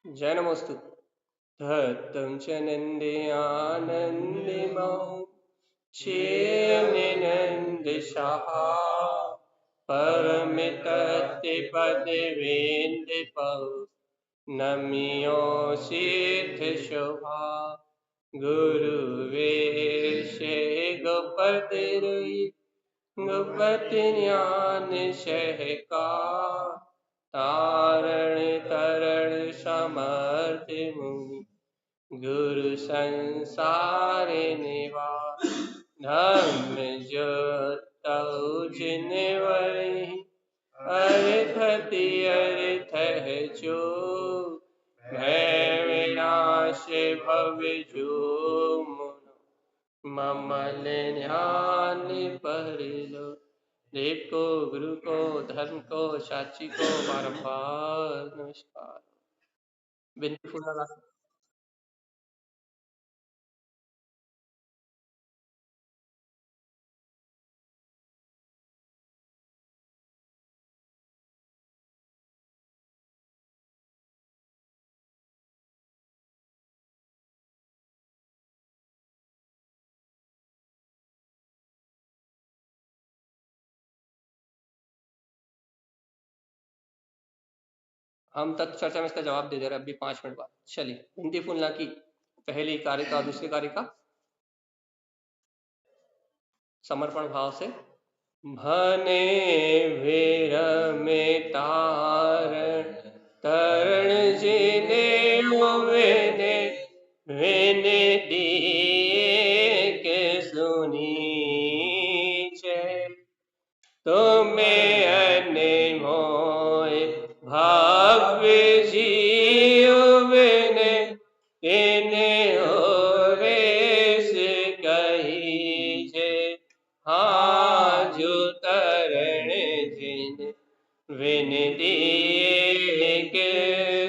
जय नमोस्तु। धत्तं च नन्द्यानन्दिमौ क्षेनिनन्दशाः परमितत्तिपदवेन्दिपौ नम्यो सिद्धशोभा गुरुवेशे गोपतिरुयि गोपतिज्ञान सहका तारण तरण समर्थ मुनि गुरु संसार निवा धम्म जो जिनवरि अर्थति अर्थ है जो भय विनाश भव जो ममल ध्यान पर लो। देव को, गुरु को, धर्म को, साक्षी को बारंबार नमस्कार। बिंदी फूला हम तक चर्चा में इसका जवाब दे दे रहे अभी 5 मिनट बाद। चलिए, हिंदी फूलना की पहली कारिका और दूसरी कारिका समर्पण भाव से। भने वीर में तारण तरण जिने विने विने दिए के सुनी तुम्हें अनमोल भाग्य जीवने इन्हें होवे से कहीजे हाँ जो तरण जिन विनती के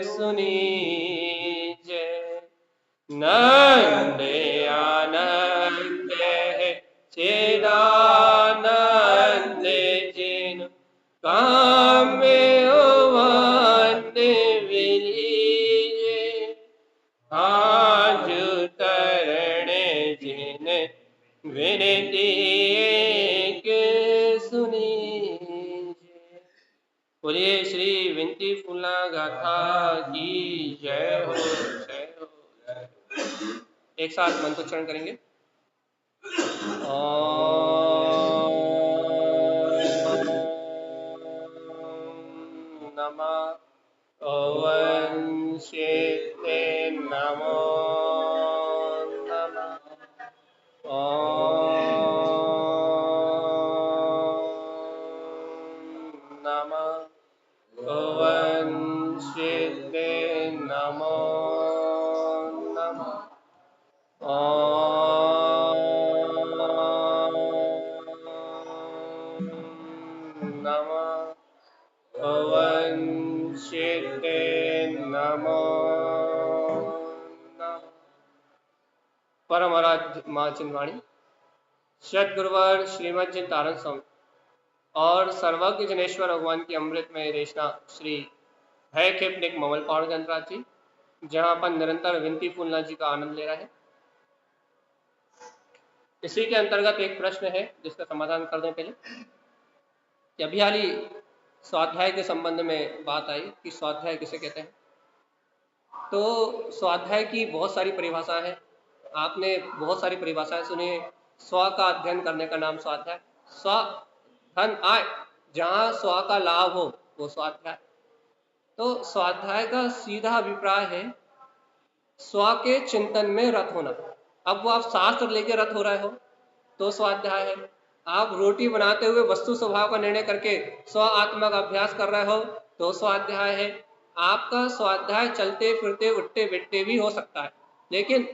सुनीजे नंद आनंद है चिदानंद जिन काम विलीजे आज तरण जिन विनती के सुनीजे। बोलिए श्री विनती फूला गाथा की जय हो, जय हो, जय हो। एक साथ मंत्रोच्चारण करेंगे। ओम नमः ओम शिते नमो नमः ओम नमः ओम शिते नमो नमः ओम नमः ओम शिते नमो नमः। परम आराध्य माँ चिन्वाणी सदगुरुवर श्रीमद जिन तारण स्वामी और सर्वज्ञ जनेश्वर भगवान की अमृतमय रेशना श्री भय खेपनिक ममल पहाड़ गणराज जी, जहाँ अपन निरंतर विनती फूलना जी का आनंद ले रहे हैं। इसी के अंतर्गत एक प्रश्न है जिसका समाधान कर दें पहले कि अभी हाल ही स्वाध्याय के संबंध में बात आई कि स्वाध्याय किसे कहते हैं। तो स्वाध्याय की बहुत सारी परिभाषा है, आपने बहुत सारी परिभाषाएं सुनी। स्व का अध्ययन करने का नाम स्वाध्याय, स्व धन आय जहाँ स्व का लाभ हो वो स्वाध्याय। तो स्वाध्याय का सीधा अभिप्राय है स्व के चिंतन में रत होना। अब वो आप शास्त्र लेके रत हो रहे हो तो स्वाध्याय है, आप रोटी बनाते हुए वस्तु स्वभाव का निर्णय करके स्व आत्मा का अभ्यास कर रहे हो तो स्वाध्याय है। आपका स्वाध्याय चलते फिरते उठते बैठते भी हो सकता है, लेकिन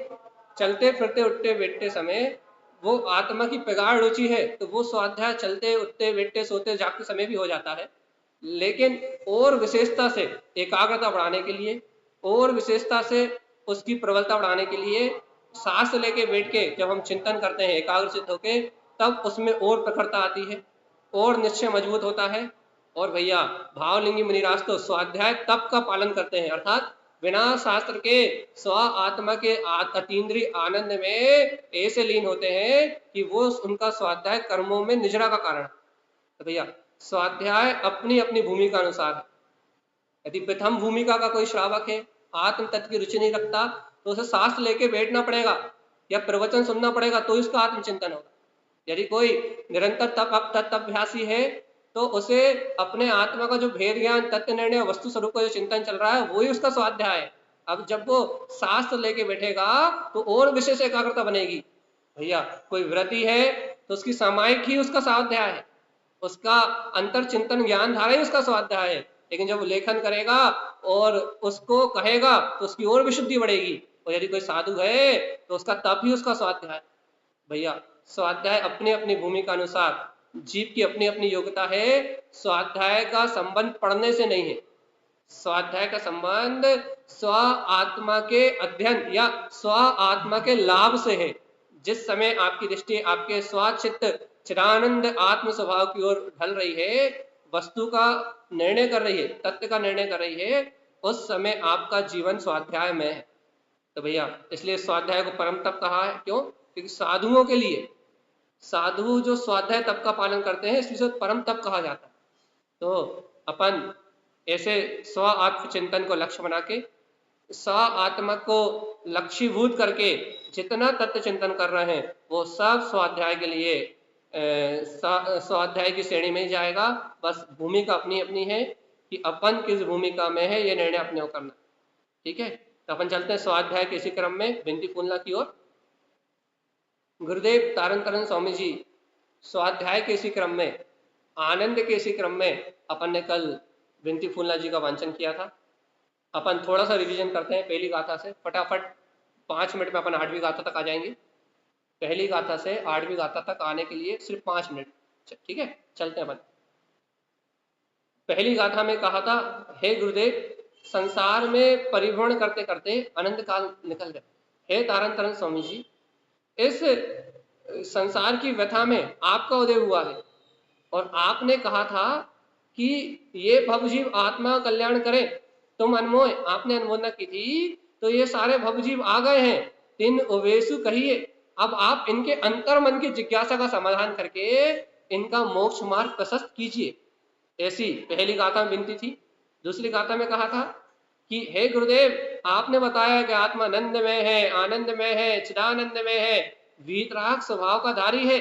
चलते फिरते उठते बैठते समय वो आत्मा की प्रगाढ़ रुचि है तो वो स्वाध्याय चलते उठते बैठते सोते जागते समय भी हो जाता है। लेकिन और विशेषता से एकाग्रता बढ़ाने के लिए और विशेषता से उसकी प्रबलता बढ़ाने के लिए सांस लेके बैठ के जब हम चिंतन करते हैं एकाग्रचित होके, तब उसमें और प्रखरता आती है और निश्चय मजबूत होता है। और भैया भावलिंगी मुनिराज तो स्वाध्याय तप का पालन करते हैं, अर्थात बिना शास्त्र के स्व आत्मा के अतीन्द्रिय आनंद में ऐसे लीन होते हैं कि वो उनका स्वाध्याय कर्मों में निजरा का कारण है। तो भैया स्वाध्याय अपनी अपनी भूमिका अनुसार है। यदि प्रथम भूमिका का कोई श्रावक है, आत्म तत्व की रुचि नहीं रखता, तो उसे शास्त्र लेके बैठना पड़ेगा या प्रवचन सुनना पड़ेगा तो इसका आत्मचिंतन होगा। यदि कोई निरंतर तत्वाभ्यासी है तो उसे अपने आत्मा का जो भेद ज्ञान, तत्व निर्णय, वस्तु स्वरूप का जो चिंतन चल रहा है वही उसका स्वाध्याय है। अब जब वो शास्त्र लेके बैठेगा तो और विशेष एकाग्रता बनेगी। भैया कोई व्रती है तो उसकी सामायिक ही उसका स्वाध्याय है, उसका अंतर चिंतन ज्ञान धारा ही उसका स्वाध्याय है। लेकिन जब वो लेखन करेगा और उसको कहेगा तो उसकी और विशुद्धि बढ़ेगी। और यदि कोई साधु है तो उसका तप ही उसका स्वाध्याय। भैया स्वाध्याय अपनी अपनी भूमिका अनुसार, जीव की अपनी अपनी योग्यता है। स्वाध्याय का संबंध पढ़ने से नहीं है, स्वाध्याय का संबंध स्व आत्मा के अध्ययन या स्व आत्मा के लाभ से है। जिस समय आपकी दृष्टि आपके स्वाचित चिदानंद आत्म स्वभाव की ओर ढल रही है, वस्तु का निर्णय कर रही है, तत्व का निर्णय कर रही है, उस समय आपका जीवन स्वाध्याय में है। तो भैया इसलिए स्वाध्याय को परम तप कहा है। क्यों? क्योंकि साधुओं के लिए, साधु जो स्वाध्याय तप का पालन करते हैं इसलिए परम तप कहा जाता है। तो अपन ऐसे स्व आत्मचिंतन को लक्ष्य बना के, स्व आत्मा को लक्ष्यभूत करके जितना तत्व चिंतन कर रहे हैं वो सब स्वाध्याय के लिए स्वाध्याय की श्रेणी में ही जाएगा। बस भूमिका अपनी अपनी है कि अपन किस भूमिका में है ये निर्णय अपने को करना। ठीक है, तो अपन चलते हैं स्वाध्याय के इसी क्रम में बिंदी फूलना की ओर। गुरुदेव तारण तरण स्वामी जी स्वाध्याय के इसी क्रम में, आनंद के इसी क्रम में अपन ने कल बिंदी फूलना जी का वांचन किया था। अपन थोड़ा सा रिवीजन करते हैं पहली गाथा से फटाफट। 5 मिनट में अपन 8वीं गाथा तक आ जाएंगे। पहली गाथा से 8वीं गाथा तक आने के लिए सिर्फ 5 मिनट। ठीक है, चलते हैं अपन। पहली गाथा में कहा था, हे गुरुदेव संसार में परिभ्रमण करते करते अनंत काल निकल गए। हे तारण तरण स्वामी जी, इस संसार की व्यथा में आपका उदय हुआ है और आपने कहा था कि ये भवजीव आत्मा कल्याण करें। तुम अनमोय आपने अनुमोदना की थी, तो ये सारे भवजीव आ गए हैं। तीन उवेसु कहिए, अब आप इनके अंतर मन की जिज्ञासा का समाधान करके इनका मोक्ष मार्ग प्रशस्त कीजिए। ऐसी पहली गाथा में विनती थी। दूसरी गाथा में कहा था कि हे गुरुदेव आपने बताया कि आत्मा आनंद में है, आनंद में है, चिदानंद में है, वीतराग स्वभाव का धारी है।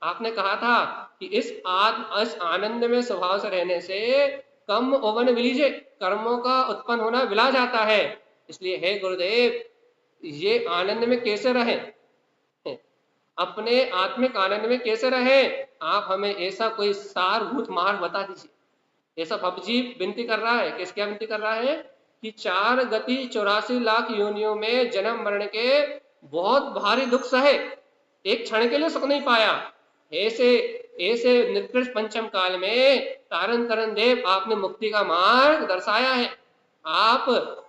आपने कहा था कि इस आनंद में स्वभाव से रहने से कम ओवन विलीजे, कर्मों का उत्पन्न होना विला जाता है। इसलिए हे गुरुदेव ये आनंद में कैसे रहें, अपने आत्मिक आनंद में कैसे रहें, आप हमें ऐसा कोई सारभूत मार्ग बता दीजिए। ऐसा भवजीव विनती कर रहा है। किस क्या विनती कर रहा है कि 4 गति 84 लाख योनियों में जन्म मरण के बहुत भारी दुख सहे, एक क्षण के लिए सुख नहीं पाया। ऐसे ऐसे निकृष्ट पंचम काल में तारण तरण देव आपने मुक्ति का मार्ग दर्शाया है। आप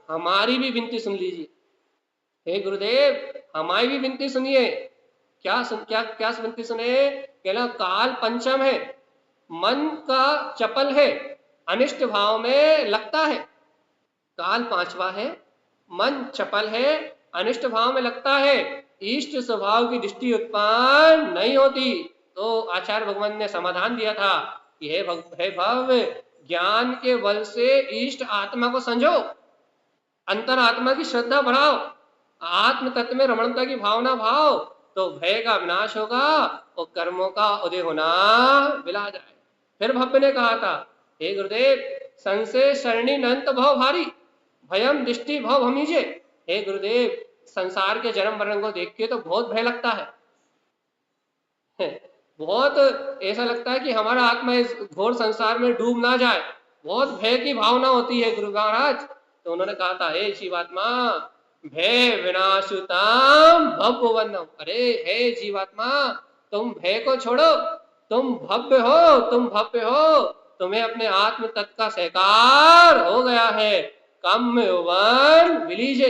हमारी भी विनती सुन लीजिए। हे गुरुदेव हमारी भी विनती सुनिए। क्या विनती सुने? कहना काल पंचम है, मन का चपल है, अनिष्ट भाव में लगता है। काल 5वां है, मन चपल है, अनिष्ट भाव में लगता है, इष्ट स्वभाव की दृष्टि उत्पन्न नहीं होती। तो आचार्य भगवान ने समाधान दिया था कि हे भव ज्ञान के बल से इष्ट आत्मा को समझो, अंतर आत्मा की श्रद्धा बढ़ाओ, आत्म तत्व में रमणता की भावना भाव, तो भय का विनाश होगा और कर्मों का उदय होना विला जाए। फिर भव्य ने कहा था, हे गुरुदेव संशय शरणी नंत भव भारी, भयम दृष्टि भव भमीजे। हे गुरुदेव संसार के जन्म मरण को देख के तो बहुत भय लगता है, बहुत ऐसा लगता है कि हमारा आत्मा इस घोर संसार में डूब ना जाए, बहुत भय की भावना होती है गुरु महाराज। तो उन्होंने कहा था, हे जीवात्मा भय विनाशुताम भववन्नम। अरे हे जीवात्मा तुम भय को छोड़ो, तुम भव्य हो, तुम भव्य हो, तुम्हें अपने आत्म तत्व का सहकार हो गया है। कम यौवन विलीजे,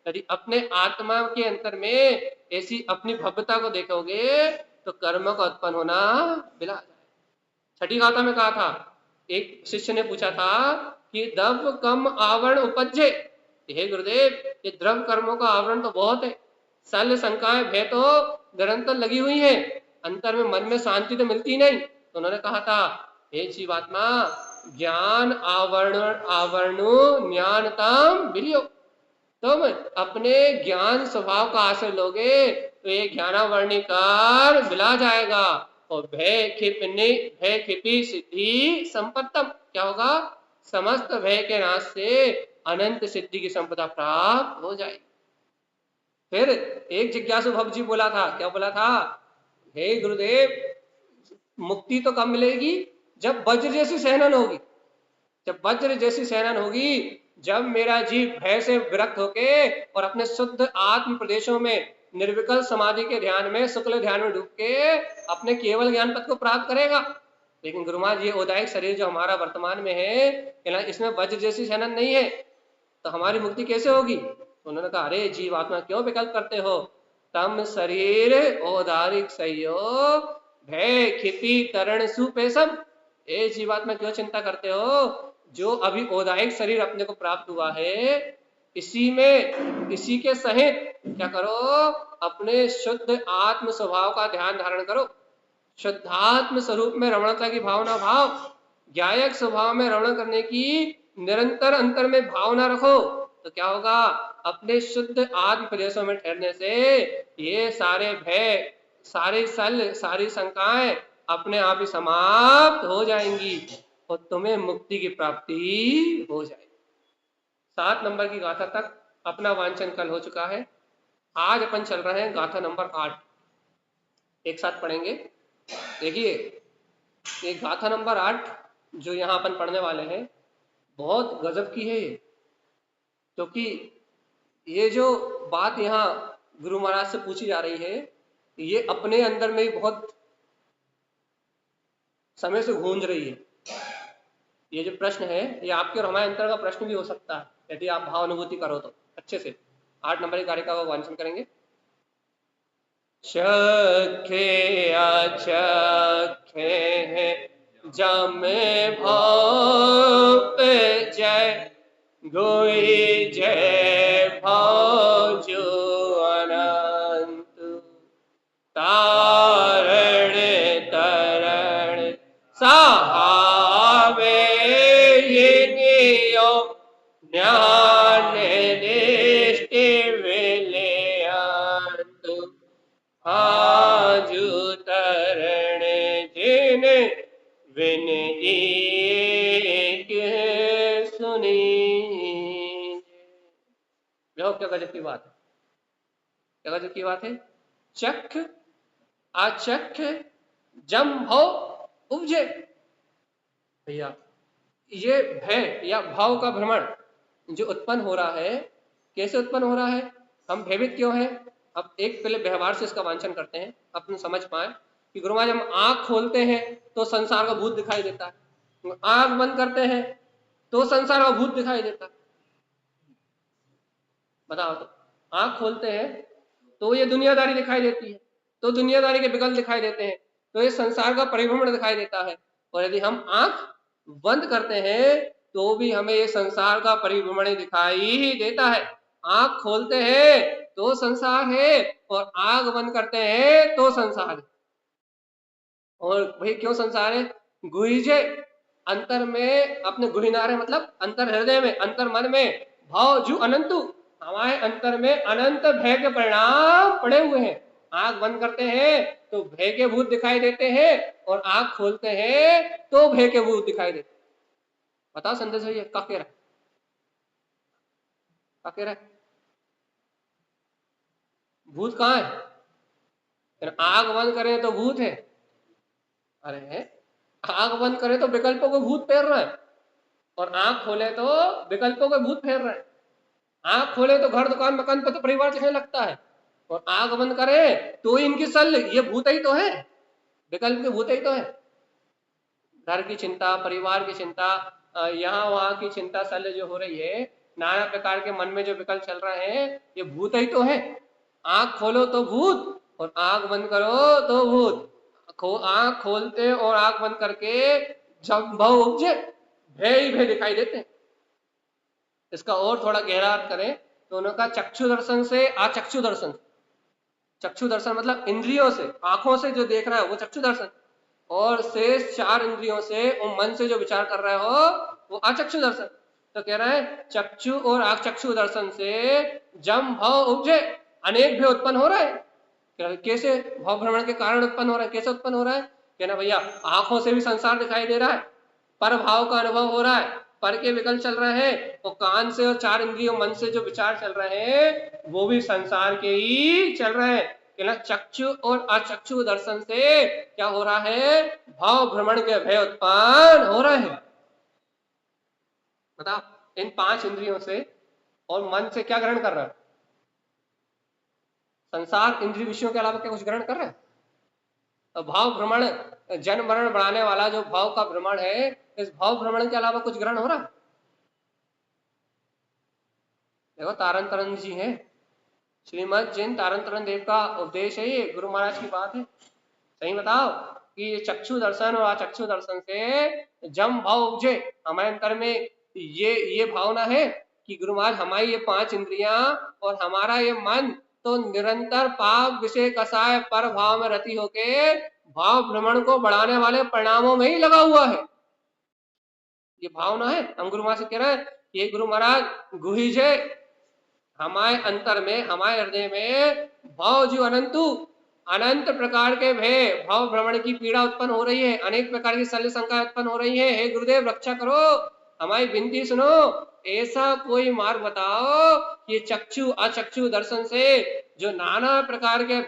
यदि अपने आत्मा के अंतर में ऐसी अपनी भव्यता को देखोगे तो कर्म का उत्पन्न होना बिला जाए। छठी गाथा में कहा था, एक शिष्य ने पूछा था कि दव कम आवरण उपजे, हे गुरुदेव, ये द्रव्य कर्मों का आवरण तो बहुत है, सल शंकाएं भय तो निरंतर लगी हुई है, अंतर में मन में शांति तो मिलती नहीं। तो उन्होंने कहा था, हे जीवात्मा, ज्ञान आवरण आवरणु ज्ञानतम विलियो, तुम अपने ज्ञान स्वभाव का आश्रय लोगे तो ये ज्ञानावरणी कार मिला जाएगा, और भय खिपी सिद्धि संपत्तम, क्या होगा, समस्त भय के नाश से अनंत सिद्धि की संपदा प्राप्त हो जाएगी। फिर एक जिज्ञासु भक्त जी बोला था, क्या बोला था, हे गुरुदेव, मुक्ति तो कब मिलेगी, जब वज्र जैसी सहनन होगी, जब वज्र जैसी सहनन होगी, जब मेरा जीव भय से विरक्त होके और अपने शुद्ध आत्म प्रदेशों में निर्विकल्प समाधि के ध्यान में, शुक्ल ध्यान में डूब के अपने केवल ज्ञान पथ को प्राप्त करेगा। लेकिन गुरुमाज, ये औदायिक शरीर जो हमारा वर्तमान में है, इसमें वज्र जैसी सहनन नहीं है, तो हमारी मुक्ति कैसे होगी। तो उन्होंने कहा, अरे जीवात्मा, क्यों विकल्प करते हो, तम शरीर औदारिक संयोग भय खिपी तरण सुपेशम, ए जीवात्मा, क्यों चिंता करते हो, जो अभी औदायिक शरीर अपने को प्राप्त हुआ है, इसी में, इसी के सहित क्या करो, अपने शुद्ध आत्म स्वभाव का ध्यान धारण करो, शुद्धात्म स्वरूप में रमणता की भावना भाव, ज्ञायक स्वभाव में रमण करने की निरंतर अंतर में भावना रखो, तो क्या होगा, अपने शुद्ध आत्म प्रदेशों में ठहरने से ये सारे भय, सारे सल, सारी शंकाएं अपने आप ही समाप्त हो जाएंगी और तुम्हें मुक्ति की प्राप्ति हो जाएगी। 7 नंबर की गाथा तक अपना वांछन कल हो चुका है। आज अपन चल रहे हैं गाथा नंबर 8, एक साथ पढ़ेंगे। देखिए, ये गाथा नंबर 8 जो यहाँ अपन पढ़ने वाले हैं, बहुत गजब की है ये, क्योंकि ये जो बात यहाँ गुरु महाराज से पूछी जा रही है, ये अपने अंदर में ही बहुत समय से गूंज रही है। ये जो प्रश्न है, ये आपके और हमारे अंतर का प्रश्न भी हो सकता है, यदि आप भाव अनुभूति करो तो अच्छे से। 8 नंबर की कारिका का वांछन करेंगे। चखे अचखे जम भाव पे जय, गोई जय भाव जो अनंत, तारण तरण सहावे ये नियो ज्ञान दृष्टि विलयंत, आजु तरण जिन विनती सुनी। देखो क्या गजब की बात है, क्या गजब की बात है। चख अचख जम भव उपजे, भैया ये भय या भाव का भ्रमण जो उत्पन्न हो रहा है, कैसे उत्पन्न हो रहा है, हम भयभीत क्यों हैं। अब एक पहले व्यवहार से इसका वांछन करते हैं, अपन समझ पाए कि गुरु महाराज, हम आंख खोलते हैं तो संसार का भूत दिखाई देता है, आंख बंद करते हैं तो संसार का भूत दिखाई देता है। बताओ तो, आंख खोलते हैं तो ये दुनियादारी दिखाई देती है, तो दुनियादारी के विकल्प दिखाई देते हैं, तो ये संसार का परिभ्रमण दिखाई देता है। और यदि हम आंख बंद करते हैं तो भी हमें ये संसार का परिभ्रमण दिखाई ही देता है। आंख खोलते हैं तो संसार है और आंख बंद करते हैं तो संसार है। और भाई क्यों संसार है, गुहिजे अंतर में, अपने गुहिनारे मतलब अंतर हृदय में, अंतर मन में, भाव जू अनंतु, हमारे अंतर में अनंत भय के परिणाम पड़े हुए हैं। आंख बंद करते हैं तो भय के भूत दिखाई देते हैं और आंख खोलते हैं तो भय के भूत दिखाई देते हैं। बताओ संदेश भैया, क्या कह रहा है, क्या कह रहा है, भूत कहाँ है, आंख बंद करें तो भूत है, अरे आंख बंद करें तो विकल्पों को भूत फेर रहा है, और आंख खोले तो विकल्पों को भूत फेर रहे हैं। आंख खोले तो घर दुकान मकान पर तो परिवार चलने लगता है, और आंख बंद करे तो इनकी सल, ये भूत ही तो है, विकल्प के भूत ही तो है। घर की चिंता, परिवार की चिंता, यहाँ वहां की चिंता, सल जो हो रही है, नाना प्रकार के मन में जो विकल्प चल रहे हैं, ये भूत ही तो है। आंख खोलो तो भूत और आंख बंद करो तो भूत। आंख खोलते और आंख बंद करके जब भाव उपजे, भय ही भय दिखाई देते हैं। इसका और थोड़ा गहरा अर्थ करें तो उन्होंने कहा चक्षु दर्शन से अचक्षु दर्शन। चक्षु दर्शन मतलब इंद्रियों से, आंखों से जो देख रहा है वो चक्षु दर्शन, और शेष 4 इंद्रियों से और मन से जो विचार कर रहे हो वो अचक्षु दर्शन। तो कह रहा है चक्षु और अचक्षु दर्शन से जम भव उपजे, अनेक भय उत्पन्न हो रहा है। कैसे? भाव भ्रमण के कारण उत्पन्न हो रहा है। कैसे उत्पन्न हो रहा है? कहना भैया आंखों से भी संसार दिखाई दे रहा है, पर भाव का अनुभव हो रहा है, पर के विकल्प चल रहे हैं, और कान से और 4 इंद्रियों मन से जो विचार चल रहे हैं वो भी संसार के ही चल रहे हैं। कहना चक्षु और अचक्षु दर्शन से क्या हो रहा है? भाव भ्रमण के भय उत्पन्न हो रहे हैं। बताओ, इन 5 इंद्रियों से और मन से क्या ग्रहण कर रहा है? संसार इंद्रिय विषयों के अलावा क्या कुछ ग्रहण कर रहा है? तो भाव भ्रमण, जन्म मरण बढ़ाने वाला जो भाव का भ्रमण है, इस भाव भ्रमण के अलावा कुछ ग्रहण हो रहा है? देखो तारण तरन जी हैं, श्रीमद जैन तारण तरन देव का उपदेश है, ये गुरु महाराज की बात है। सही बताओ कि चक्षु दर्शन और अचक्षु दर्शन से जम भाव उपजे, हमारे अंतर में ये भावना है कि गुरु महाराज हमारी ये 5 इंद्रियां और हमारा ये मन तो निरंतर पाप विषय कसाय पर भाव में रति होके भाव भ्रमण को बढ़ाने वाले परिणामों में ही लगा हुआ है। ये भावना है। हम गुरु महाराज से कह रहे हैं ये गुरु महाराज गुहिजे हमारे अंतर में, हमारे हृदय में भाव जो अनंत प्रकार के भय भाव भ्रमण की पीड़ा उत्पन्न हो रही है, अनेक प्रकार की शल्य शंका उत्पन्न हो रही है। हे गुरुदेव रक्षा करो, हमारी विनती सुनो, ऐसा कोई मार्ग बताओ कि चक्षु अचक्षु दर्शन से जो नाना प्रकार के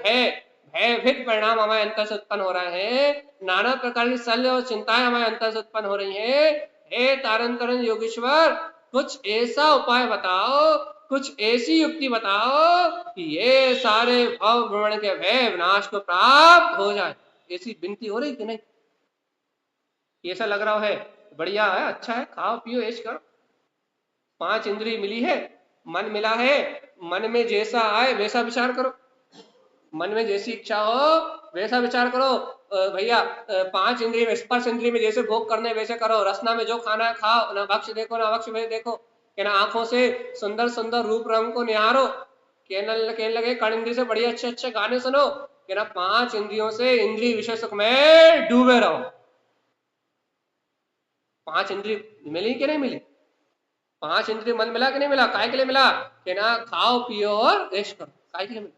भयभीत परिणाम हमारे अंतर से उत्पन्न हो रहे हैं, नाना प्रकार की शल्य और चिंताएं हमारे अंतर से उत्पन्न हो रही है। हे तारण तरन योगेश्वर, कुछ ऐसा उपाय बताओ, कुछ ऐसी युक्ति बताओ कि ये सारे भाव भ्रमण के भय विनाश को प्राप्त हो जाए। ऐसी विनती हो रही कि नहीं? ऐसा लग रहा है बढ़िया है, अच्छा है, खाओ पियो ऐश करो, 5 इंद्रिय मिली है, मन मिला है, मन में जैसा आए वैसा विचार करो, मन में जैसी इच्छा हो वैसा विचार करो। भैया 5 इंद्रिय में, स्पर्श इंद्रिय में जैसे भोग करने वैसे करो, रसना में जो खाना है खाओ, ना भक्ष देखो ना भक्ष में देखो, कि ना आंखों से सुंदर सुंदर रूप रंग को निहारो, कहने लगे कण इंद्रिय से बढ़िया अच्छे अच्छे गाने सुनो, कि ना 5 इंद्रियों से इंद्रिय विषय सुख में डूबे रहो। 5 इंद्रिय मिली कि नहीं मिली? 5 इंद्रिय मन मिला कि नहीं मिला? काय के लिए मिला? कि ना खाओ पियो और ऐश करो। काय के लिए मिला?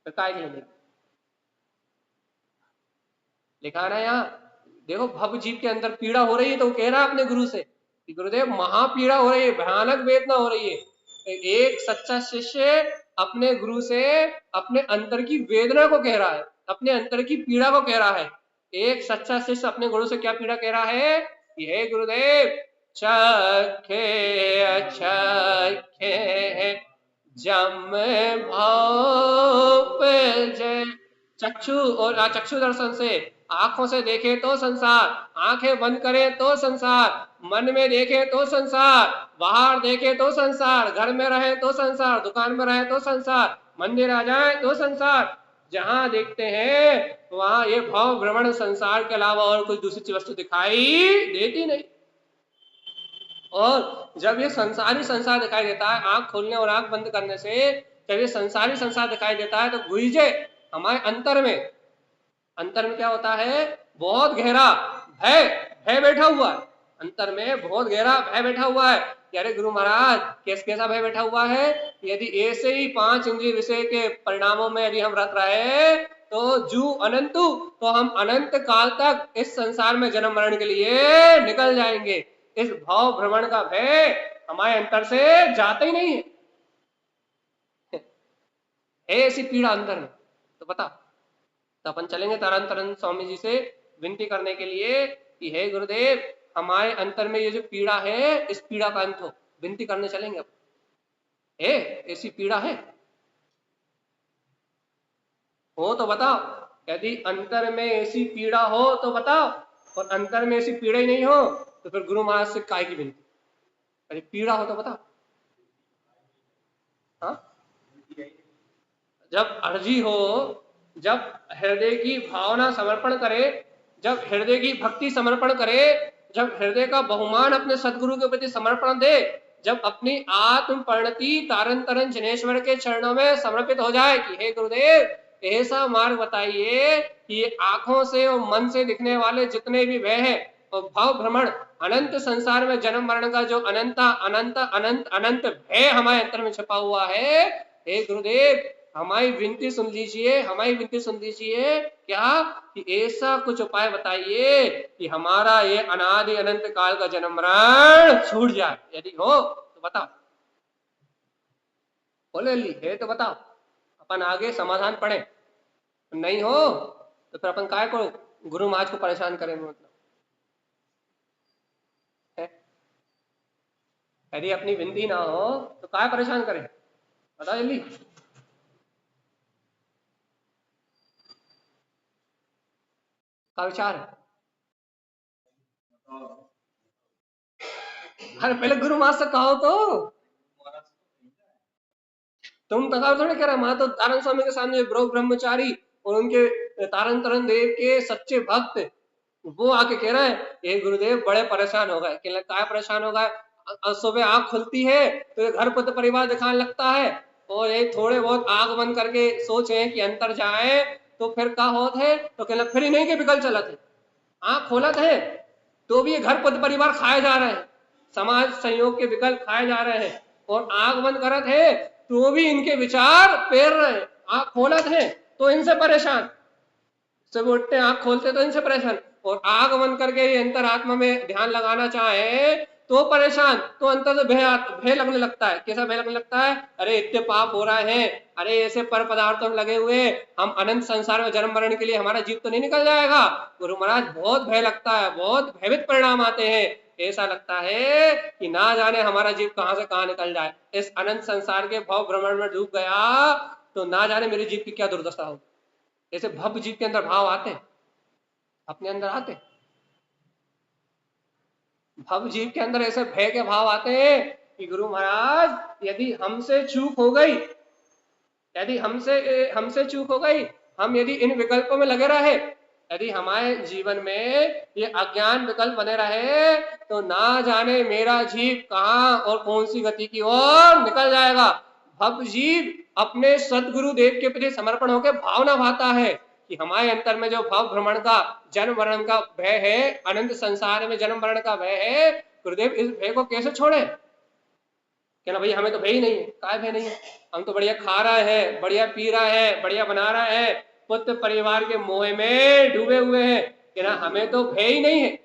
तो काय के लिए मिला? लिखा ना यहाँ, देखो भव जीव के अंदर पीड़ा हो रही है तो वो कह रहा है अपने गुरु से कि गुरुदेव महापीड़ा हो रही है, भयानक वेदना हो रही है। एक सच्चा शिष्य अपने गुरु से अपने अंतर की वेदना को कह रहा है, अपने अंतर की पीड़ा को कह रहा है। एक सच्चा शिष्य अपने गुरु से क्या पीड़ा कह रहा है? हे गुरुदेव चखे अचखे जम भाव जय। चक्षु और अचक्षु दर्शन से, आंखों से देखे तो संसार, आंखें बंद करे तो संसार, मन में देखे तो संसार, बाहर देखे तो संसार, घर में रहे तो संसार, दुकान में रहे तो संसार, मंदिर आ जाए तो संसार, जहां देखते हैं वहां ये भाव भ्रमण संसार के अलावा और कोई दूसरी वस्तु दिखाई देती नहीं। और जब ये संसारी संसार दिखाई देता है, आंख खोलने और आंख बंद करने से जब ये संसारी संसार दिखाई देता है तो गुईजे हमारे अंतर में क्या होता है? बहुत गहरा भय बैठा हुआ है, अंतर में बहुत गहरा भय बैठा हुआ है। अरे गुरु महाराज कैसा भय बैठा हुआ है? यदि ऐसे ही 5 इंद्रिय विषय के परिणामों में यदि हम रत रहे तो हम अनंत काल तक इस संसार में जन्म मरण के लिए निकल जाएंगे। इस भाव भ्रमण का भय हमारे अंतर से जाता ही नहीं है, ऐसी पीड़ा अंदर में। तो बता, तो अपन चलेंगे तारण तरन स्वामी जी से विनती करने के लिए कि हे गुरुदेव हमारे अंतर में ये जो पीड़ा है इस पीड़ा का अंत हो, विनती करने चलेंगे। अब ऐसी पीड़ा है हो तो बताओ, यदि अंतर में ऐसी पीड़ा हो तो बताओ, और अंतर में ऐसी पीड़ा ही नहीं हो तो फिर गुरु महाराज से काय की विनती? अरे पीड़ा हो तो बताओ। हाँ, जब अर्जी हो, जब हृदय की भावना समर्पण करे, जब हृदय की भक्ति समर्पण करे, जब हृदय का बहुमान अपने सदगुरु के प्रति समर्पण दे, जब अपनी आत्म परिणति तारन तरन जिनेश्वर के चरणों में समर्पित हो जाए कि हे गुरुदेव ऐसा मार्ग बताइए कि ये आंखों से और मन से दिखने वाले जितने भी भय हैं और भाव भ्रमण अनंत संसार में जन्म मरण का जो अनंत अनंत अनंत अनंत भय हमारे अंतर में छपा हुआ है, हे गुरुदेव हमारी विनती सुन लीजिए, हमारी विनती सुन लीजिए क्या कि ऐसा कुछ उपाय बताइए कि हमारा ये अनादि अनंत काल का जन्म मरण छूट जाए। यदि हो तो बताओ, बोले ली है तो बताओ, अपन आगे समाधान पढ़े। नहीं हो तो फिर अपन काय को गुरु महाराज को परेशान करें, मतलब है? यदि अपनी विनती ना हो तो काय परेशान करें, बताओ जल्दी। का विचार है? अरे पहले गुरु महाराज से कहो तो। तुम तथा थोड़ी कह रहा, वहां तो तारण स्वामी के सामने ब्रह्मचारी और उनके तारण तरन देव के सच्चे भक्त वो आके कह रहा है ये गुरुदेव बड़े परेशान हो गए। कहने क्या परेशान हो गए? सुबह आंख खुलती है तो ये घर पुत्र परिवार दिखाने लगता है और ये थोड़े बहुत आंख बंद करके सोचे कि अंतर जाए तो फिर क्या होता है, तो कहना फिर ही नहीं के बिकल चलत है। आंख खोलत है तो भी ये घर पुत्र परिवार खाए जा रहे हैं, समाज संयोग के विकल्प खाए जा रहे हैं, और आंख बंद करत है तो भी इनके विचार पेर रहे हैं। आंख खोलत है तो इनसे परेशान, सब उठते आंख खोलते तो इनसे परेशान, और आंख बंद करके ये अंतरात्मा में ध्यान लगाना चाहे तो परेशान, तो अंतर से भय लगने लगता है। कैसा भय लगने लगता है? अरे इतने पाप हो रहे हैं, अरे ऐसे पर पदार्थों में लगे हुए हम अनंत संसार में जन्म मरण के लिए हमारा जीव तो नहीं निकल जाएगा। गुरु महाराज बहुत भय लगता है, बहुत भयभीत परिणाम आते हैं। ऐसा लगता है कि ना जाने हमारा जीव कहां से कहां निकल जाए, इस अनंत संसार के भाव भ्रमण में डूब गया तो ना जाने मेरे जीव की क्या दुर्दशा हो। ऐसे भव जीव के अंदर भाव आते, अपने अंदर आते, भव जीव के अंदर ऐसे भय के भाव आते हैं कि गुरु महाराज यदि हमसे चूक हो गई, यदि हमसे हमसे चूक हो गई, हम यदि इन विकल्पों में लगे रहे, यदि हमारे जीवन में ये अज्ञान विकल्प बने रहे तो ना जाने मेरा जीव कहां और कौन सी गति की ओर निकल जाएगा। भव जीव अपने सदगुरु देव के प्रति समर्पण होकर भावना भाता है कि हमारे अंतर में जो भाव भ्रमण का जन्म मरण का भय है, अनंत संसार में जन्म मरण का भय है, गुरुदेव इस भय को कैसे छोड़े। कहना भाई हमें तो भय ही नहीं है। काय भय नहीं है? हम तो बढ़िया खा रहा है, बढ़िया पी रहा है, बढ़िया बना रहा है, पुत्र परिवार के मोह में डूबे हुए हैं। कहना हमें तो भय ही नहीं है।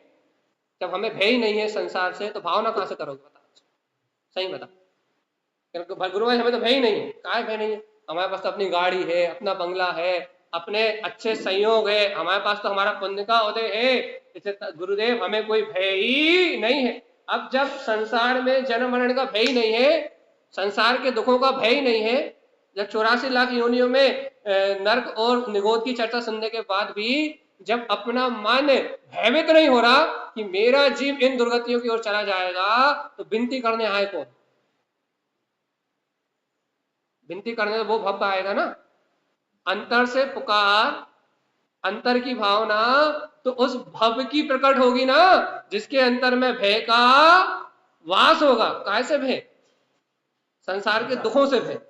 जब हमें भय ही नहीं है संसार से तो भावना कहां से करोगे? बता, सही बता। गुरु भाई हमें तो भय ही नहीं है। काय भय नहीं है? हमारे पास तो अपनी गाड़ी है, अपना बंगला है, अपने अच्छे संयोग है, हमारे पास तो हमारा पुण्य का उदय है। इसे गुरुदेव हमें कोई भय ही नहीं है। अब जब संसार में जन्म मरण का भय ही नहीं है, संसार के दुखों का भय ही नहीं है, जब 84 लाख योनियों में नर्क और निगोद की चर्चा सुनने के बाद भी जब अपना मन भयभीत नहीं हो रहा कि मेरा जीव इन दुर्गतियों की ओर चला जाएगा, तो विनती करने आए कौन? विनती करने तो वो भक्त आएगा ना, अंतर से पुकार, अंतर की भावना तो उस भव की प्रकट होगी ना जिसके अंतर में भय का वास होगा। कैसे भय? संसार के दुखों से भय।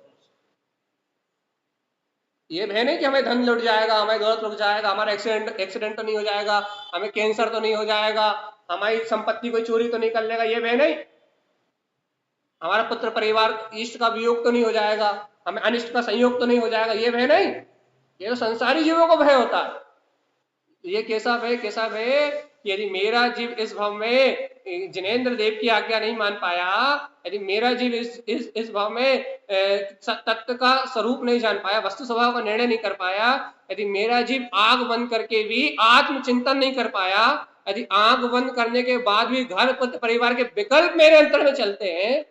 ये भय नहीं कि हमें धन लुट जाएगा, हमारी दौलत लुट जाएगा, हमारा एक्सीडेंट एक्सीडेंट तो नहीं हो जाएगा, हमें कैंसर तो नहीं हो जाएगा, हमारी संपत्ति कोई चोरी तो नहीं कर लेगा, ये भय नहीं। हमारा पुत्र परिवार इष्ट का वियोग तो नहीं हो जाएगा, हमें अनिष्ट का संयोग तो नहीं हो जाएगा, ये भय नहीं। ये तो संसारी जीवों को भय होता है। ये कैसा भय? कैसा भय? यदि मेरा जीव इस भव में जिनेन्द्र देव की आज्ञा नहीं मान पाया, यदि मेरा जीव इस भाव में तत्व का स्वरूप नहीं जान पाया, वस्तु स्वभाव का निर्णय नहीं कर पाया, यदि मेरा जीव आंख बंद करके भी आत्मचिंतन नहीं कर पाया, यदि आंख बंद करने के बाद भी घर पुत्र परिवार के विकल्प मेरे अंतर में चलते हैं,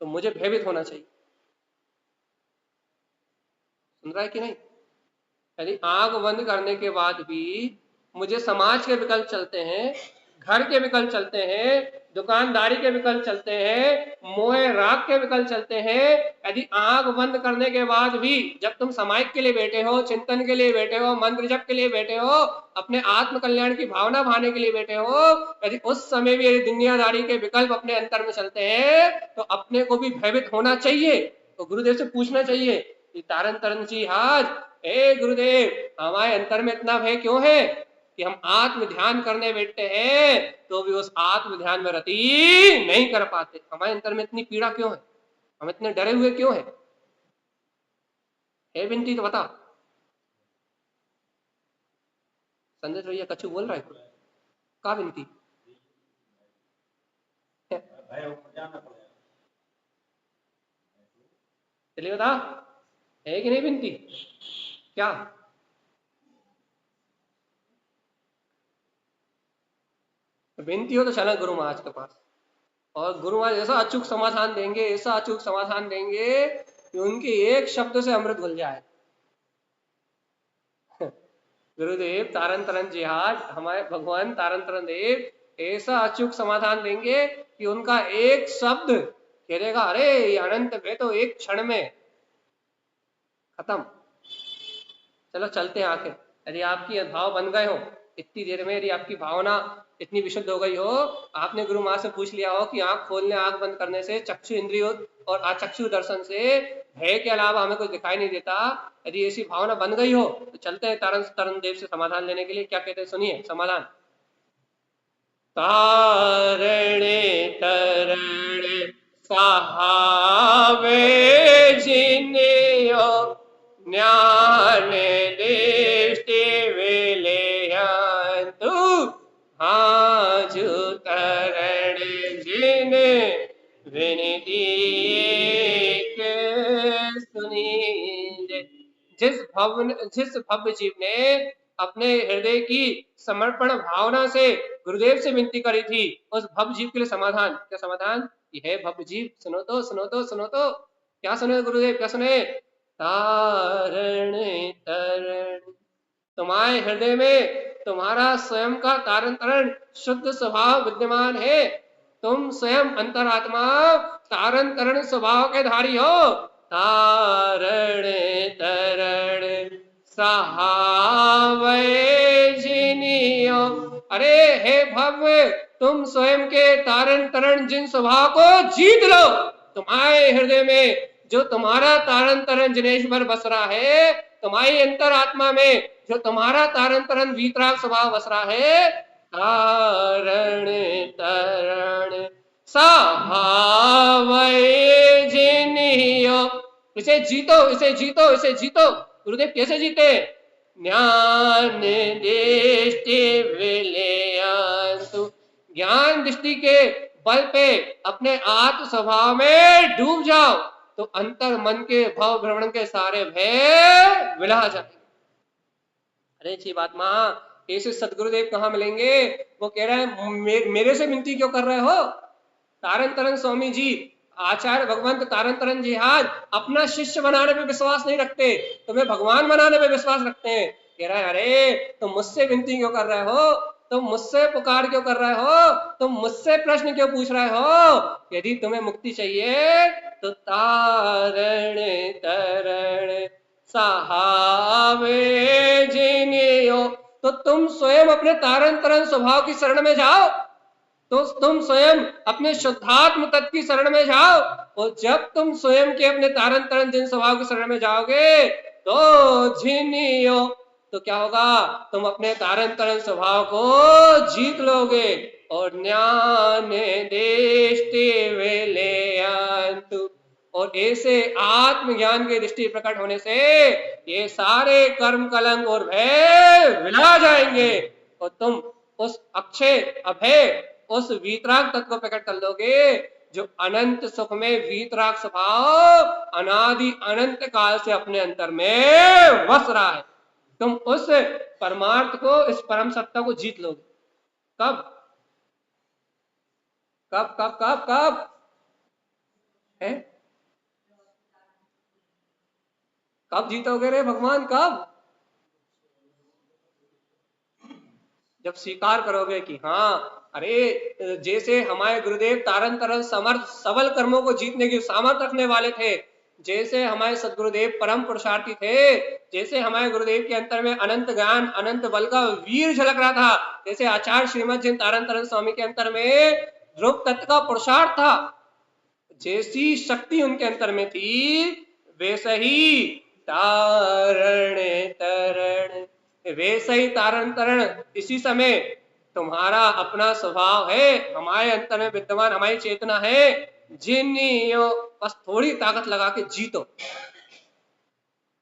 तो मुझे भयभीत होना चाहिए। सुन रहा है कि नहीं? यदि आंख बंद करने के बाद भी मुझे समाज के विकल्प चलते हैं, घर के विकल्प चलते हैं, दुकानदारी के विकल्प चलते हैं, मोह राग के विकल्प चलते हैं। यदि आंख बंद करने के बाद भी जब तुम समाइक के लिए बैठे हो, चिंतन के लिए बैठे हो, मंत्र जप के लिए बैठे हो, अपने आत्म कल्याण की भावना भाने के लिए बैठे हो, यदि उस समय भी यदि दुनियादारी के विकल्प अपने अंतर में चलते हैं तो अपने को भी भयभीत होना चाहिए। तो गुरुदेव से पूछना चाहिए कि तारन तरन जी आज, हे गुरुदेव हमारे अंतर में इतना भय क्यों है कि हम आत्म ध्यान करने बैठते हैं तो भी उस आत्म ध्यान में रति नहीं कर पाते। हमारे अंतर में इतनी पीड़ा क्यों है, हम इतने डरे हुए क्यों हैं? है विनती तो बता। संदेश भैया कछु बोल रहा है, का विनती? चलिए बता, है कि नहीं विनती? क्या विनती हो तो चला गुरु महाराज के पास, और गुरु महाराज ऐसा अचूक समाधान देंगे, ऐसा अचूक समाधान देंगे कि उनके एक शब्द से अमृत घुल जाए। गुरुदेव तारन तरन जी आज, हमारे भगवान तारन तरन देव ऐसा अचूक समाधान देंगे कि उनका एक शब्द कह देगा, अरे ये अनंत है तो एक क्षण में खत्म। चलो चलते हैं आके। यदि आपकी भाव बन गए हो इतनी देर में, यदि आपकी भावना इतनी विशुद्ध हो गई हो, आपने गुरु माँ से पूछ लिया हो कि आंख खोलने आंख बंद करने से चक्षु इंद्रियों और अचक्षु दर्शन से भय के अलावा हमें कुछ दिखाई नहीं देता, यदि ऐसी भावना बन गई हो तो चलते हैं तारण तरण देव से समाधान लेने के लिए। क्या कहते हैं सुनिए समाधान। तारणे तरण सहावे जिन्यो ज्ञान दृष्टि विलयन्तु हाजु तरण जिन विनती के सुनीजे। जिस भव्य जीव ने अपने हृदय की समर्पण भावना से गुरुदेव से विनती करी थी, उस भव्य जीव के लिए समाधान। क्या समाधान? ये भव्य जीव सुनो तो सुनो तो सुनो तो, क्या सुने गुरुदेव, क्या सुने? तारण तरण, तुम्हारे हृदय में तुम्हारा स्वयं का तारण तरण शुद्ध स्वभाव विद्यमान है। तुम स्वयं अंतरात्मा तारण तरण स्वभाव के धारी हो। तारण तरण सहावै जिनियो, अरे हे भव्य तुम स्वयं के तारण तरण जिन स्वभाव को जीत लो। तुम्हारे हृदय में जो तुम्हारा तारण तरण जिनेश्वर बस रहा है, तुम्हारी अंतरात्मा में जो तुम्हारा तारण तरण वीतराग स्वभाव बस रहा है, तारण तरण सहावै जिनियो, इसे जीतो इसे जीतो इसे जीतो। गुरुदेव कैसे जीते? ज्ञान दृष्टि विलयन्तु, ज्ञान दृष्टि के बल पे अपने आत्म स्वभाव में डूब जाओ तो अंतर मन के भाव भ्रमण के सारे भय विला जाएंगे। अरे जी बात माँ, ऐसे सदगुरुदेव कहाँ मिलेंगे? वो कह रहे हैं मेरे से विनती क्यों कर रहे हो? तारण तरण स्वामी जी, आचार्य भगवंत तारण तरण जी आज अपना शिष्य बनाने पे विश्वास नहीं रखते, तुम्हें भगवान बनाने पे विश्वास रखते हैं। कह रहा है अरे तुम मुझसे विनती क्यों कर रहे हो, तुम मुझसे पुकार क्यों कर रहे हो, तुम मुझसे प्रश्न क्यों पूछ रहे हो? यदि तुम्हें मुक्ति चाहिए तो तारण तरण सहावे जिनियो, तो तुम स्वयं अपने तारण तरण स्वभाव की शरण में जाओ, तो तुम स्वयं अपने शुद्धात्म तत्व की शरण में जाओ। और जब तुम स्वयं के अपने तारण तरण जिन स्वभाव की शरण में जाओगे तो झिनियो, तो क्या होगा? तुम अपने तारण तरण स्वभाव को जीत लोगे और ज्ञान दृष्टि विलयन्तु, और ऐसे आत्मज्ञान की दृष्टि प्रकट होने से ये सारे कर्म कलंक और भय विला जाएंगे और तुम उस अक्षय अभय उस वीतराग तत्व को प्रकट कर लोगे जो अनंत सुख में वीतराग स्वभाव अनादि अनंत काल से अपने अंतर में वस रहा है। तुम उस परमार्थ को, इस परम सत्ता को जीत लोगे। कब कब कब कब कब है? कब जीतोगे रे भगवान, कब? जब स्वीकार करोगे कि हाँ अरे जैसे हमारे गुरुदेव तारण तरन समर्थ सबल कर्मों को जीतने की सामर्थ्य रखने वाले थे, जैसे हमारे सदगुरुदेव परम पुरुषार्थी थे, जैसे हमारे गुरुदेव के अंतर में अनंत ज्ञान अनंत बल का वीर झलक रहा था, जैसे आचार्य श्रीमद जिन तारण तरन स्वामी के अंतर में ध्रुव तत्व का पुरुषार्थ था, जैसी शक्ति उनके अंतर में थी वैसे ही तारण तरण, वैसे ही तारण तरण इसी समय तुम्हारा अपना स्वभाव है, हमारे अंतर में विद्यमान हमारी चेतना है, जिन्नियो बस थोड़ी ताकत लगा के जीतो।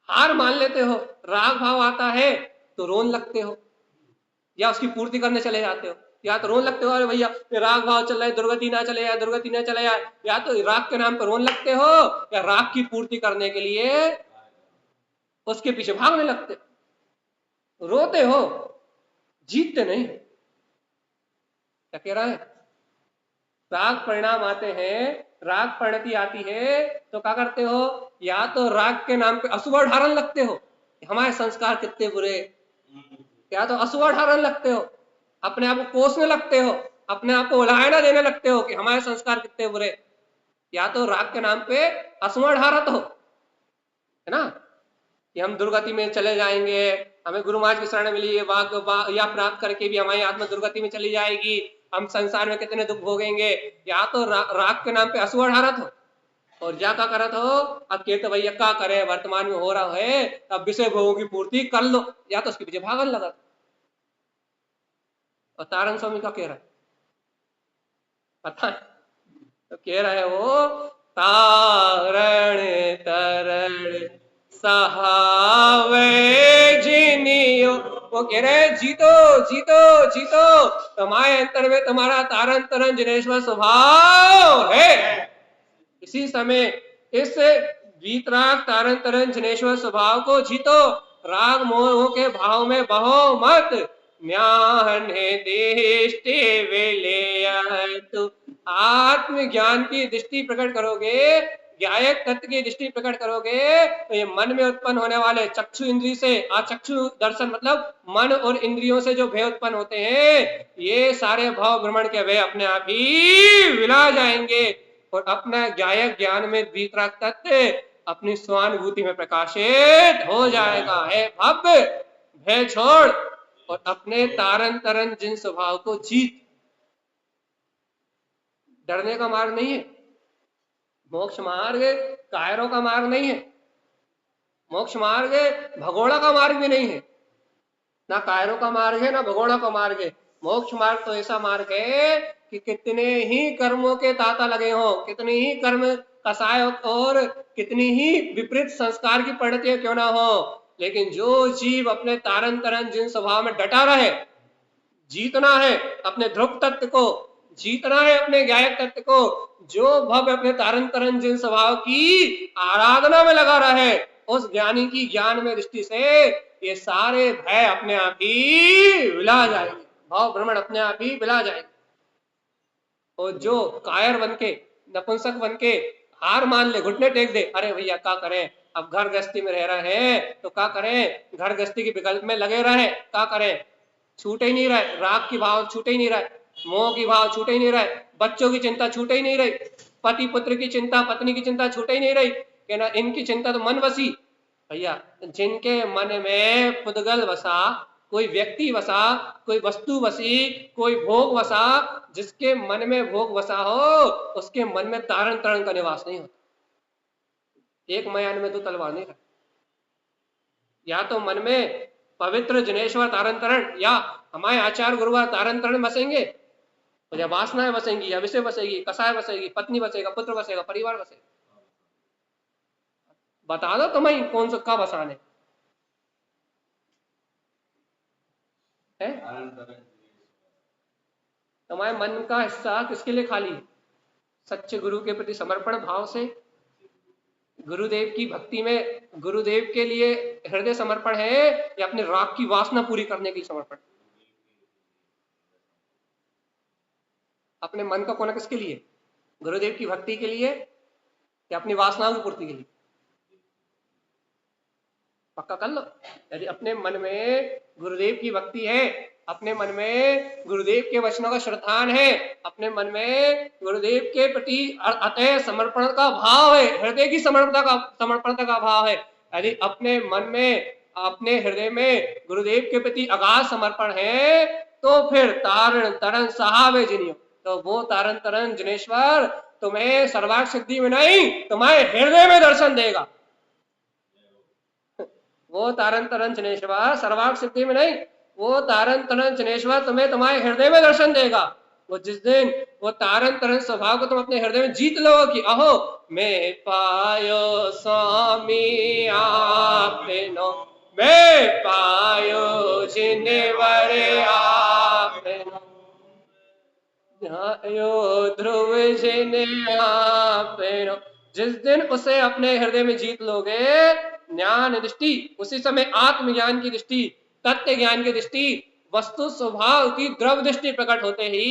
हार मान लेते हो, राग भाव आता है तो रोन लगते हो या उसकी पूर्ति करने चले जाते हो, या तो रोन लगते हो अरे भैया राग भाव चल रहा है, दुर्गति ना चले जाए, दुर्गति ना चले जाए, या तो राग के नाम पर रोन लगते हो या राग की पूर्ति करने के लिए उसके पीछे भागने लगते, रोते हो, जीतते नहीं। क्या कह रहा है? राग परिणाम आते हैं, राग परिणति आती है तो क्या करते हो, या तो राग के नाम पे असुआ ढारन लगते हो, हमारे संस्कार कितने बुरे, या तो असुआ ढारन लगते हो, अपने आप को कोसने लगते हो, अपने आप को उलाहना देने लगते हो कि हमारे संस्कार कितने बुरे, या तो राग के नाम पे असुआ ढारत हो, है ना, कि हम दुर्गति में चले जाएंगे, हमें गुरु महाराज की शरण मिली है, या प्राप्त करके भी हमारी आत्मा दुर्गति में चली जाएगी, हम संसार में कितने दुख भोगेंगे, या तो राग के नाम पे असुआ ढारत हो और जा का करत हो, अब के तो भैया क्या करे, वर्तमान में हो रहा है अब विषय भोगों की पूर्ति कर लो, या तो उसके पीछे भागन लगा। और तारण स्वामी का कह रहा है पता है, तो कह रहा है वो तारण तरण सहावे जिनियो, वो कह रहे जीतो जीतो जीतो, तुम्हारे अंतर में तुम्हारा तारण तरन जिनेश्वर स्वभाव है, इसी समय इस वीतराग तारण तरन जिनेश्वर स्वभाव को जीतो, राग मोह के भाव में बहो मत, न्याहने दृष्टि विलयतु, आत्मज्ञान की दृष्टि प्रकट करोगे, ज्ञायक तत्व की दृष्टि प्रकट करोगे तो ये मन में उत्पन्न होने वाले चक्षु इंद्रिय से, चक्षु दर्शन मतलब मन और इंद्रियों से जो भय उत्पन्न होते हैं, ये सारे भाव भ्रमण के भय अपने आप ही विला जाएंगे और अपना ज्ञायक ज्ञान में वीतराग तत्व अपनी स्वानुभूति में प्रकाशित हो जाएगा। है भव्य भय छोड़ और अपने तारण तरन जिन स्वभाव को जीत, डरने का मार्ग नहीं है, मोक्ष मार्ग कायरों का मार्ग नहीं है, मोक्ष मार्ग भगोड़ा का मार्ग भी नहीं है, ना कायरों का मार्ग है ना भगोड़ा का मार्ग है। मोक्ष मार्ग तो ऐसा मार्ग है कि कितने ही कर्मों के तांता लगे हो, कितने ही कर्म कसाय और कितनी ही विपरीत संस्कार की परिणति क्यों ना हो, लेकिन जो जीव अपने तारण तरन जिन स्वभाव में डटा रहे, जीतना है अपने ध्रुव तत्व को, जीतना है अपने ज्ञायक तत्व को, जो भव अपने तारण तरन जिन स्वभाव की आराधना में लगा रहे, उस ज्ञानी की ज्ञान में दृष्टि से ये सारे भय अपने आप ही विला जाएंगे, भाव भ्रमण अपने आप ही विला जाएंगे। और जो कायर बनके नपुंसक बनके हार मान ले, घुटने टेक दे, अरे भैया क्या करें, अब घर गृहस्थी में रह रहे हैं तो क्या करें, घर गृहस्थी के विकल्प में लगे रहे, क्या करें, छूटे ही नहीं रहे, राग की भाव छूटे ही नहीं रहे, मोह की भाव छूटे ही नहीं रहे, बच्चों की चिंता छूटे ही नहीं रही, पति पुत्र की चिंता पत्नी की चिंता छूटे ही नहीं रही, कहना इनकी चिंता तो मन बसी, भैया जिनके मन में पुद्गल वसा, कोई व्यक्ति वसा, कोई वस्तु वसी, कोई भोग वसा, जिसके मन में भोग वसा हो उसके मन में तारण तरण का निवास नहीं होता, एक मयान में तो तलवार नहीं रखती, या तो मन में पवित्र जिनेश्वर तारण तरण या हमारे आचार्य गुरुवार तारण तरण बसेंगे, तो या वासनाएं बसेंगी, या विषय बसेगी, कसाय बसेगी, पत्नी बसेगा, पुत्र बसेगा, परिवार बसेगा, बता दो तुम्हें कौन सा का बसाने है, तुम्हारे मन का हिस्सा किसके लिए खाली है, सच्चे गुरु के प्रति समर्पण भाव से, गुरुदेव की भक्ति में गुरुदेव के लिए हृदय समर्पण है या अपने राग की वासना पूरी करने के लिए समर्पण, अपने मन का कोना किसके लिए, गुरुदेव की भक्ति के लिए या अपनी वासनाओं की पूर्ति के लिए, पक्का कर लो। यदि अपने मन में गुरुदेव की भक्ति है अपने मन में गुरुदेव के वचनों का श्रद्धान है, अपने मन में गुरुदेव के प्रति अतः समर्पण का भाव है, हृदय की समर्पणता का भाव है। यदि अपने मन में, अपने हृदय में गुरुदेव के प्रति अगाध समर्पण है, तो फिर तारण तरण सहावे जिनियो, तो वो तारण तरण जिनेश्वर तुम्हें सर्वार्थ सिद्धि में नहीं, तुम्हारे हृदय में दर्शन देगा। वो तारण तरण जिनेश्वर सर्वार्थ सिद्धि में नहीं, वो तारण तरण जिनेश्वर तुम्हें तुम्हारे हृदय में दर्शन देगा। वो जिस दिन वो तारण तरण स्वभाव को तुम अपने हृदय में जीत लो कि अहो मैं पायो स्वामी आपनो, मैं पायो जिनेवर आपनो, ध्रुव जिने आपनो। जिस दिन उसे अपने हृदय में जीत लोगे, ज्ञान दृष्टि, उसी समय आत्मज्ञान की दृष्टि, तत्व ज्ञान की दृष्टि, वस्तु स्वभाव की द्रव दृष्टि प्रकट होते ही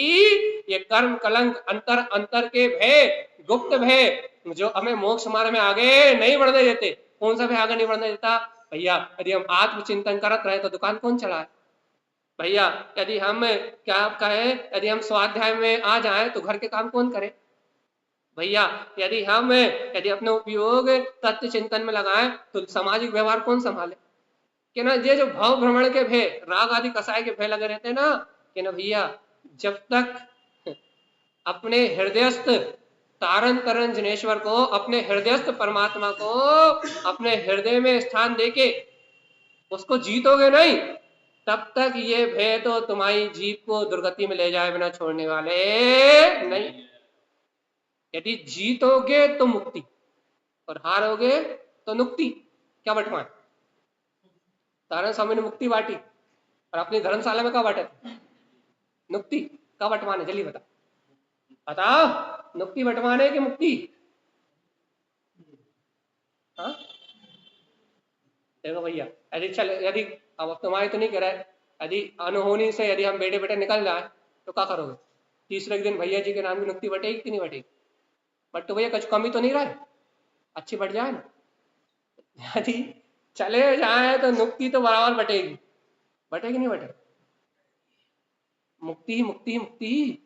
ये कर्म कलंक अंतर अंतर के भय, गुप्त भय जो हमें मोक्ष मार्ग में आगे नहीं बढ़ने देते। कौन सा भय आगे नहीं बढ़ने देता? भैया यदि हम आत्मचिंतन करते रहे तो दुकान कौन चलाए? भैया यदि हम क्या कहे, यदि हम स्वाध्याय में आ जाए तो घर के काम कौन करे? भैया यदि अपने उपयोग तत्व चिंतन में लगाए तो सामाजिक व्यवहार कौन संभाले? कि ना ये जो भाव भ्रमण के भय, राग आदि कसाय के भय लगे रहते हैं ना, कि ना भैया जब तक अपने हृदयस्थ तारण तरण जिनेश्वर को, अपने हृदयस्थ परमात्मा को अपने हृदय में स्थान देके उसको जीतोगे नहीं, तब तक ये भय तो तुम्हारी जीव को दुर्गति में ले जाए बिना छोड़ने वाले नहीं। यदि जीतोगे तो मुक्ति और हारोगे तो नुक्ति। क्या बंटवाएं? तारण स्वामी ने मुक्ति बांटी और अपनी धर्मशाला में क्या बांटे? नुक्ति। क्या बंटवाने? जल्दी बता, बताओ, नुक्ति बंटवाने की मुक्ति? हाँ देखो भैया, यदि अब तुम्हारी तो नहीं कह रहा है, यदि अनहोनी से यदि हम बेटे बेटे निकल जाए तो क्या करोगे? तीसरे दिन भैया जी के नाम की नुक्ति बटेगी कि नहीं बटेगी? बट तो भैया कुछ कमी तो नहीं रहा है, अच्छी बढ़ जाए ना। यदि चले जाए तो नुक्ति तो बराबर बटेगी, बटेगी नहीं बटेगी? मुक्ति ही मुक्ति ही मुक्ति ही।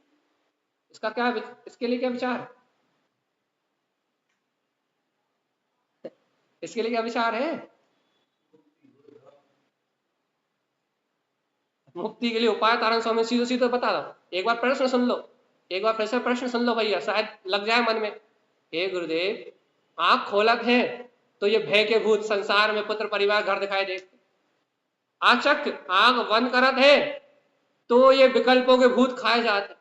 इसका क्या, इसके लिए क्या विचार है? इसके लिए क्या विचार है? मुक्ति के लिए उपाय तारण स्वामी सीधे सीधे बता दो। एक बार प्रश्न सुन लो, एक बार फिर से प्रश्न सुन लो भैया, शायद लग जाए मन में। हे गुरुदेव, आंख खोलक है तो ये भय के भूत संसार में पुत्र परिवार घर दिखाई देते, आचक आंख बंद करत है तो ये विकल्पों के भूत खाए जाते,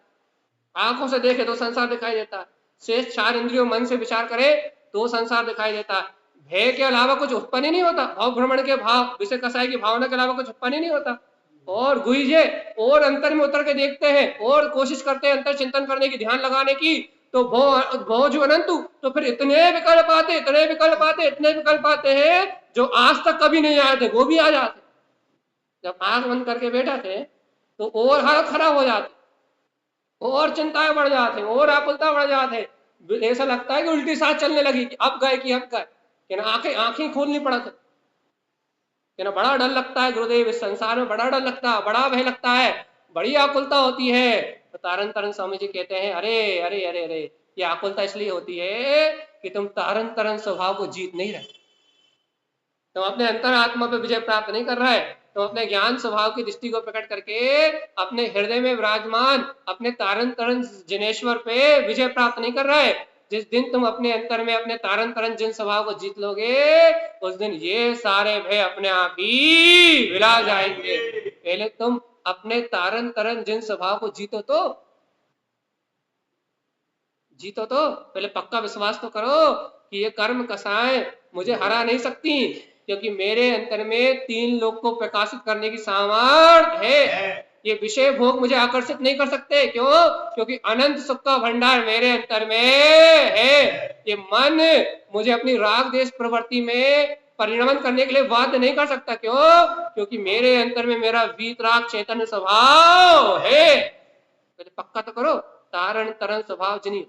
आंखों से देखे तो संसार दिखाई देता है, शेष चार इंद्रियों मन से विचार करे तो संसार दिखाई देता है। भय के अलावा कुछ उत्पन्न ही नहीं होता, भाव भ्रमण के भाव विषय कसाई की भावना के अलावा कुछ उत्पन्न ही नहीं होता। और गुईजे और अंतर में उतर के देखते हैं और कोशिश करते हैं अंतर चिंतन करने की, ध्यान लगाने की, तो भो जो अनंतु, तो फिर इतने विकल्प आते, इतने विकल्प आते, इतने विकल्प आते हैं जो आज तक कभी नहीं आए थे, वो भी आ जाते। जब आंख बंद करके बैठा थे तो और हालत खराब हो जाती, और चिंताएं बढ़ जाते, और आकुलता बढ़ जाते, ऐसा लगता है कि उल्टी सांस चलने लगी कि अब गए कि अब गए, कि ना आंखें खोलनी पड़ती, कि ना बड़ा डर लगता है गुरुदेव, इस संसार में बड़ा डर लगता है, बड़ा भय लगता है, बड़ी आकुलता होती है। तो तारण तरण स्वामी जी कहते हैं, अरे अरे अरे अरे, ये आकुलता इसलिए होती है कि तुम तारण तरण स्वभाव को जीत नहीं रहे, तुम अपने अंतर आत्मा पे विजय प्राप्त नहीं कर रहा है, तुम अपने ज्ञान स्वभाव की दृष्टि को प्रकट करके अपने हृदय में विराजमान अपने तारण तरण जिनेश्वर पे विजय प्राप्त नहीं कर रहा है। जिस दिन तुम अपने अंतर में अपने तारण तरण जिन स्वभाव को जीत लोगे, उस दिन ये सारे भय अपने आप ही विला जाएंगे। पहले तुम अपने तारण तरण जिन स्वभाव को जीतो तो पहले पक्का विश्वास तो करो कि ये कर्म कसाएं मुझे हरा नहीं सकती, क्योंकि मेरे अंतर में तीन लोग को प्रकाशित करने की सामर्थ्य है। ये विषय भोग मुझे आकर्षित नहीं कर सकते, क्यों? क्योंकि अनंत सुख का भंडार मेरे अंतर में है। ये मन मुझे अपनी राग देश प्रवृत्ति में परिणमन करने के लिए बाध्य नहीं कर सकता, क्यों? क्योंकि मेरे अंतर में मेरा वीतराग चैतन्य स्वभाव है। तो पक्का तो करो, तारण तरण स्वभाव जिनी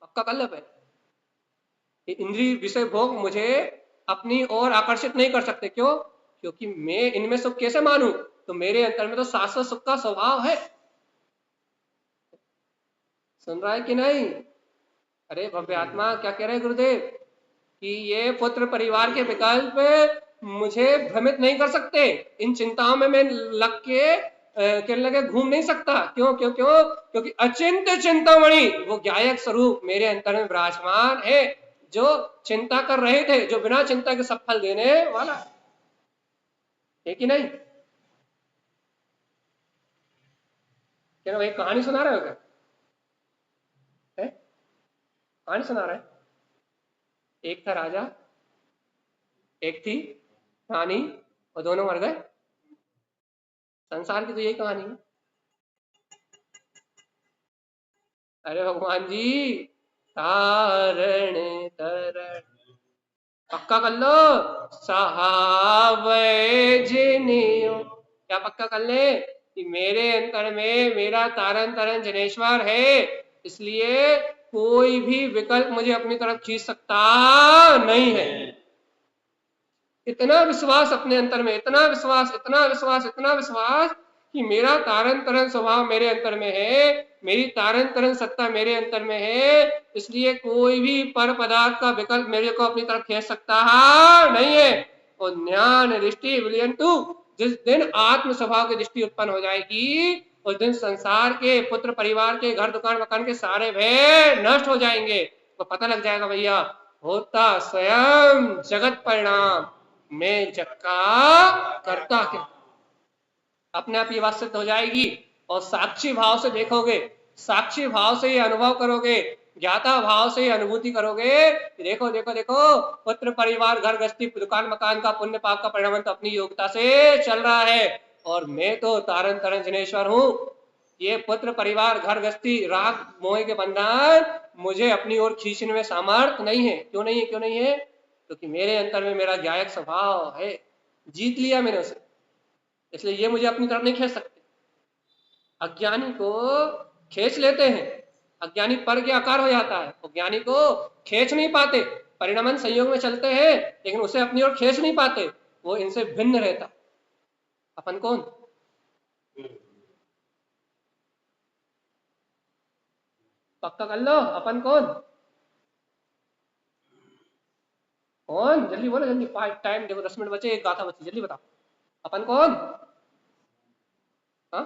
पक्का कर लो। इंद्रिय विषय भोग मुझे अपनी ओर आकर्षित नहीं कर सकते, क्यों? क्योंकि मैं इनमें सुख कैसे मानूं? तो मेरे अंतर में तो शाश्वत सुख का स्वभाव है। सुन रहा है कि नहीं? अरे भव्य आत्मा, क्या कह रहे हैं गुरुदेव कि ये पुत्र परिवार के विकल्प मुझे भ्रमित नहीं कर सकते, इन चिंताओं में मैं लग के कहने लगे घूम नहीं सकता। क्यों क्यों क्यों? क्योंकि अचिंत चिंतामणि वो ज्ञायक स्वरूप मेरे अंतर में विराजमान है, जो चिंता कर रहे थे, जो बिना चिंता के सब फल देने वाला है कि नहीं? क्या भाई कहानी सुना रहे हो क्या? है? कहानी सुना रहे हैं? एक था राजा, एक थी रानी, और दोनों मर गए। संसार की तो यही कहानी है। अरे भगवान जी, तारण तरण पक्का कर लो, सहावे जिनियो। क्या पक्का कर ले? कि मेरे अंतर में मेरा तारण तरण जनेश्वर है, इसलिए कोई भी विकल्प मुझे अपनी तरफ खींच सकता नहीं है। इतना विश्वास अपने अंतर में, इतना विश्वास, इतना विश्वास, इतना विश्वास कि मेरा तारण तरण स्वभाव मेरे अंतर में है, मेरी तारण तरण सत्ता मेरे अंतर में है, इसलिए कोई भी पर पदार्थ का विकल्प मेरे को अपनी तरफ खींच सकता नहीं है। और ज्ञान दृष्टि विलियंतु, जिस दिन आत्म स्वभाव की दृष्टि उत्पन्न हो जाएगी, उस दिन संसार के पुत्र परिवार के घर दुकान मकान के सारे भय नष्ट हो जाएंगे। तो पता लग जाएगा भैया, होता स्वयं जगत परिणाम, मैं जग का करता क्या। अपने आप ये बात सिद्ध हो जाएगी। और साक्षी भाव से देखोगे, साक्षी भाव से ये अनुभव करोगे, ज्ञाता भाव से ये अनुभूति करोगे। देखो देखो देखो, पुत्र परिवार घर गृहस्थी दुकान मकान का पुण्य पाप का परिणाम तो अपनी योग्यता से चल रहा है, और मैं तो तारण तरण जनेश्वर हूँ। ये पुत्र परिवार घर गृहस्थी राग मोह के बंधन मुझे अपनी ओर खींचने में सामर्थ्य नहीं है। क्यों नहीं है? क्यों नहीं है? क्योंकि मेरे अंतर में मेरा ज्ञायक स्वभाव है, जीत लिया मैंने उसे, इसलिए ये मुझे अपनी तरफ नहीं खींच सकते। अज्ञानी को खींच लेते हैं, अज्ञानी पर के आकार हो जाता है, और ज्ञानी को खींच नहीं पाते, परिणामन संयोग में चलते हैं लेकिन उसे अपनी ओर खींच नहीं पाते, वो इनसे भिन्न रहता। अपन कौन? पक्का कर लो, अपन कौन? कौन? जल्दी बोलो, जल्दी, टाइम देखो 10 मिनट बचे, एक गाथा बची, जल्दी बताओ, अपन कौन? हाँ,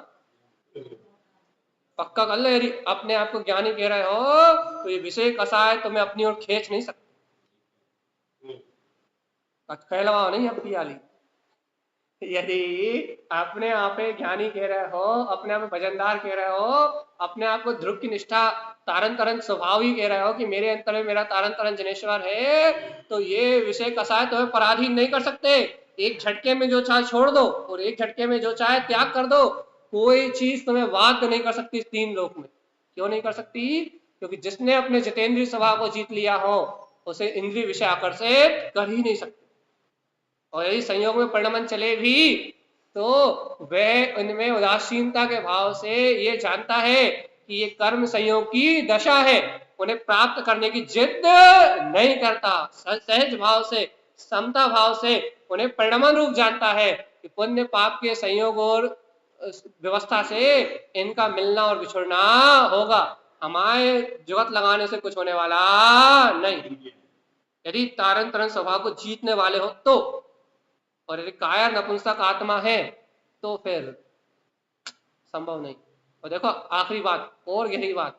पक्का कर लो। यदि अपने आप को ज्ञानी कह रहे हो तो ये विषय कसा है, तो मैं अपनी ओर खींच नहीं सकता। कहलवाओ नहीं अब वाली। यदि अपने आप ज्ञानी कह रहे हो, अपने आप भजनदार कह रहे हो, अपने आप को ध्रुव की निष्ठा तारण तरण स्वभाव ही कह रहे हो कि मेरे अंतर में मेरा तारण तरण जनेश्वर है, तो ये विषय कसा है तुम्हें पराधीन नहीं कर सकते। एक झटके में जो चाहे छोड़ दो और एक झटके में जो चाहे त्याग कर दो, कोई चीज तुम्हें बाध्य नहीं कर सकती इस तीन लोक में। क्यों नहीं कर सकती? क्योंकि जिसने अपने जितेंद्रीय स्वभाव को जीत लिया हो, उसे इंद्रिय विषय आकर्षित कर ही नहीं सकते। और यदि संयोग में परिणमन चले भी तो वह उनमें उदासीनता के भाव से ये जानता है कि ये कर्म संयोग की दशा है, उन्हें प्राप्त करने की जिद नहीं करता, सहज भाव से, समता भाव से उन्हें परिणमन रूप जानता है कि पुण्य पाप के संयोग और व्यवस्था से इनका मिलना और बिछुड़ना होगा, हमारे जुगत लगाने से कुछ होने वाला नहीं। यदि तारण तरण स्वभाव को जीतने वाले हो तो, और यदि कायर नपुंसक आत्मा है तो फिर संभव नहीं। और देखो आखिरी बात और गहरी बात,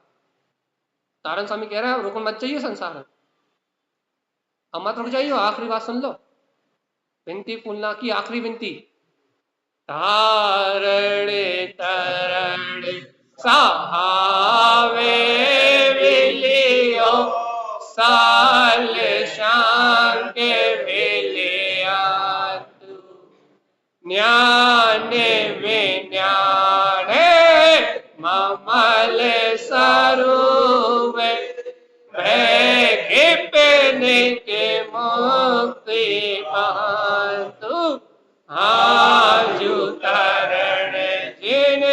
तारण स्वामी कह रहा है रुकन मत जाइए संसार में, अब मत रुक जाइए, आखिरी बात सुन लो, विनती फूलना की आखिरी विनती, तारण तरण सहावे विलियो साल शान के विलिया ज्ञान विज्ञान ममल स्वरूप भय के मुक्ति पातु आजु तरण जिन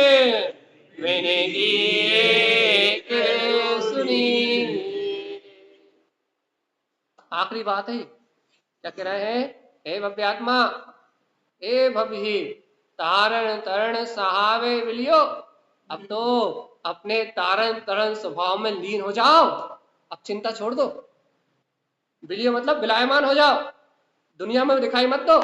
विनती सुनी। आखिरी बात है, क्या कह रहे हैं? हे भव्य आत्मा, हे भव्य, तारण तरण सहावे विलियो। अब तो अपने तारण तरण स्वभाव में लीन हो जाओ, अब चिंता छोड़ दो। विलियो मतलब विलायमान हो जाओ, दुनिया में दिखाई मत दो।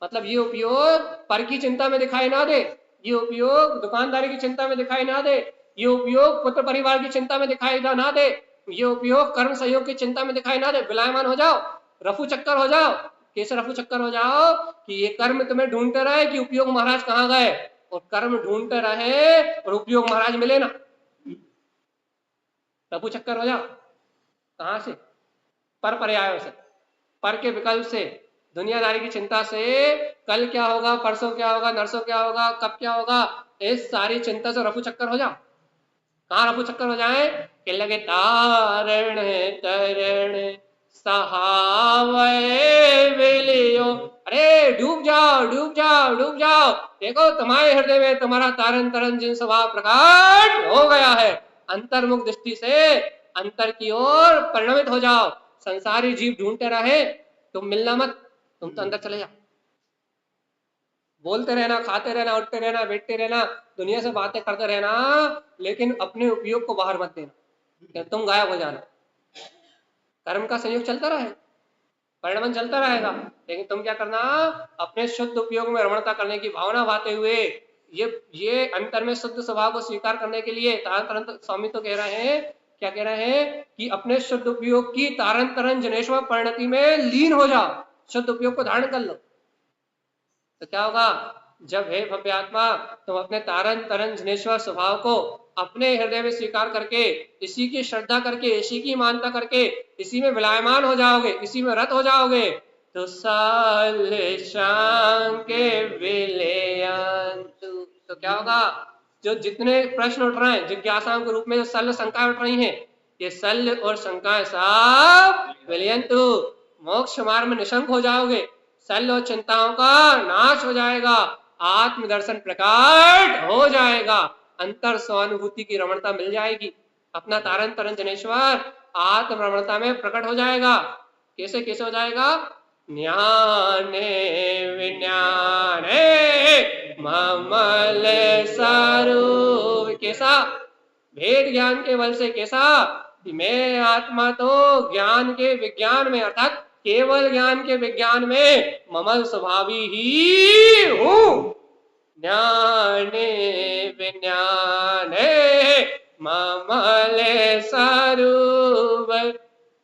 मतलब ये उपयोग पर की चिंता में दिखाई ना दे, ये उपयोग दुकानदारी की चिंता में दिखाई ना दे, ये उपयोग पुत्र परिवार की चिंता में दिखाई ना दे, ये उपयोग कर्म सहयोग की चिंता में दिखाई ना दे। विलायमान हो जाओ, रफू चक्कर हो जाओ। कैसे रफू चक्कर हो जाओ कि ये कर्म तुम्हें ढूंढते रहे कि उपयोग महाराज कहाँ गए, और कर्म ढूंढते रहे और उपयोग महाराज मिले ना। रफू चक्कर हो जाओ। कहां से? पर पर्यायों से, पर के विकल्प से, दुनियादारी की चिंता से, कल क्या होगा, परसों क्या होगा, नरसों क्या होगा, कब क्या होगा, इस सारी चिंता से रफू चक्कर हो जाओ। कहाँ रफू चक्कर हो जाए कि लगे तारण तरण सहावय विलियो। अरे डूब जाओ डूब जाओ डूब जाओ। देखो तुम्हारे हृदय में तुम्हारा तारण तरण जिन स्वभाव प्रकट हो गया है, अंतर्मुख दृष्टि से अंतर की ओर परिणमित हो जाओ। संसारी जीव ढूंढते रहे, तुम मिलना मत, तुम तो अंदर चले जाओ। बोलते रहना, खाते रहना, उठते रहना, बैठते रहना, दुनिया से बातें करते रहना, लेकिन अपने उपयोग को बाहर मत देना, तुम गायब हो जाना। कर्म का संयोग चलता रहे, परिणमन चलता रहेगा, लेकिन तुम क्या करना, अपने शुद्ध उपयोग में रमणता करने की भावना भाते हुए ये अंतर में शुद्ध स्वभाव को स्वीकार करने के लिए तारण तरण स्वामी तो कह रहे हैं, क्या कह रहे हैं कि अपने शुद्ध उपयोग की तारण तरण जनेश्वर परिणति में लीन हो जाओ, शुद्ध उपयोग को धारण कर लो। तो क्या होगा, जब हे भव्यात्मा तुम अपने तारण तरण जनेश्वर स्वभाव को अपने हृदय में स्वीकार करके, इसी की श्रद्धा करके, इसी की मानता करके, इसी में विलायमान हो जाओगे, इसी में रत हो जाओगे, तो के विलयंतु। तो क्या होगा, जो जितने प्रश्न उठ रहे हैं जिज्ञासाओं के रूप में, जो शल्य शंकाएं उठ रही हैं, ये शल्य और शंकाएं सब विलयंतु, मोक्ष मार्ग में निशंक हो जाओगे, शल्य और चिंताओं का नाश हो जाएगा, आत्मदर्शन प्रकट हो जाएगा, अंतर स्वानुभूति की रमणता मिल जाएगी, अपना तारण तरण जनेश्वर आत्म रमणता में प्रकट हो जाएगा। कैसे कैसे हो जाएगा, ज्ञाने विज्ञाने ममल स्वरूप। कैसा, भेद ज्ञान के बल से। कैसा कि मैं आत्मा तो ज्ञान के विज्ञान में, अर्थात केवल ज्ञान के विज्ञान में ममल स्वभावी ही हूं। ज्ञाने विज्ञाने ममल स्वरूप।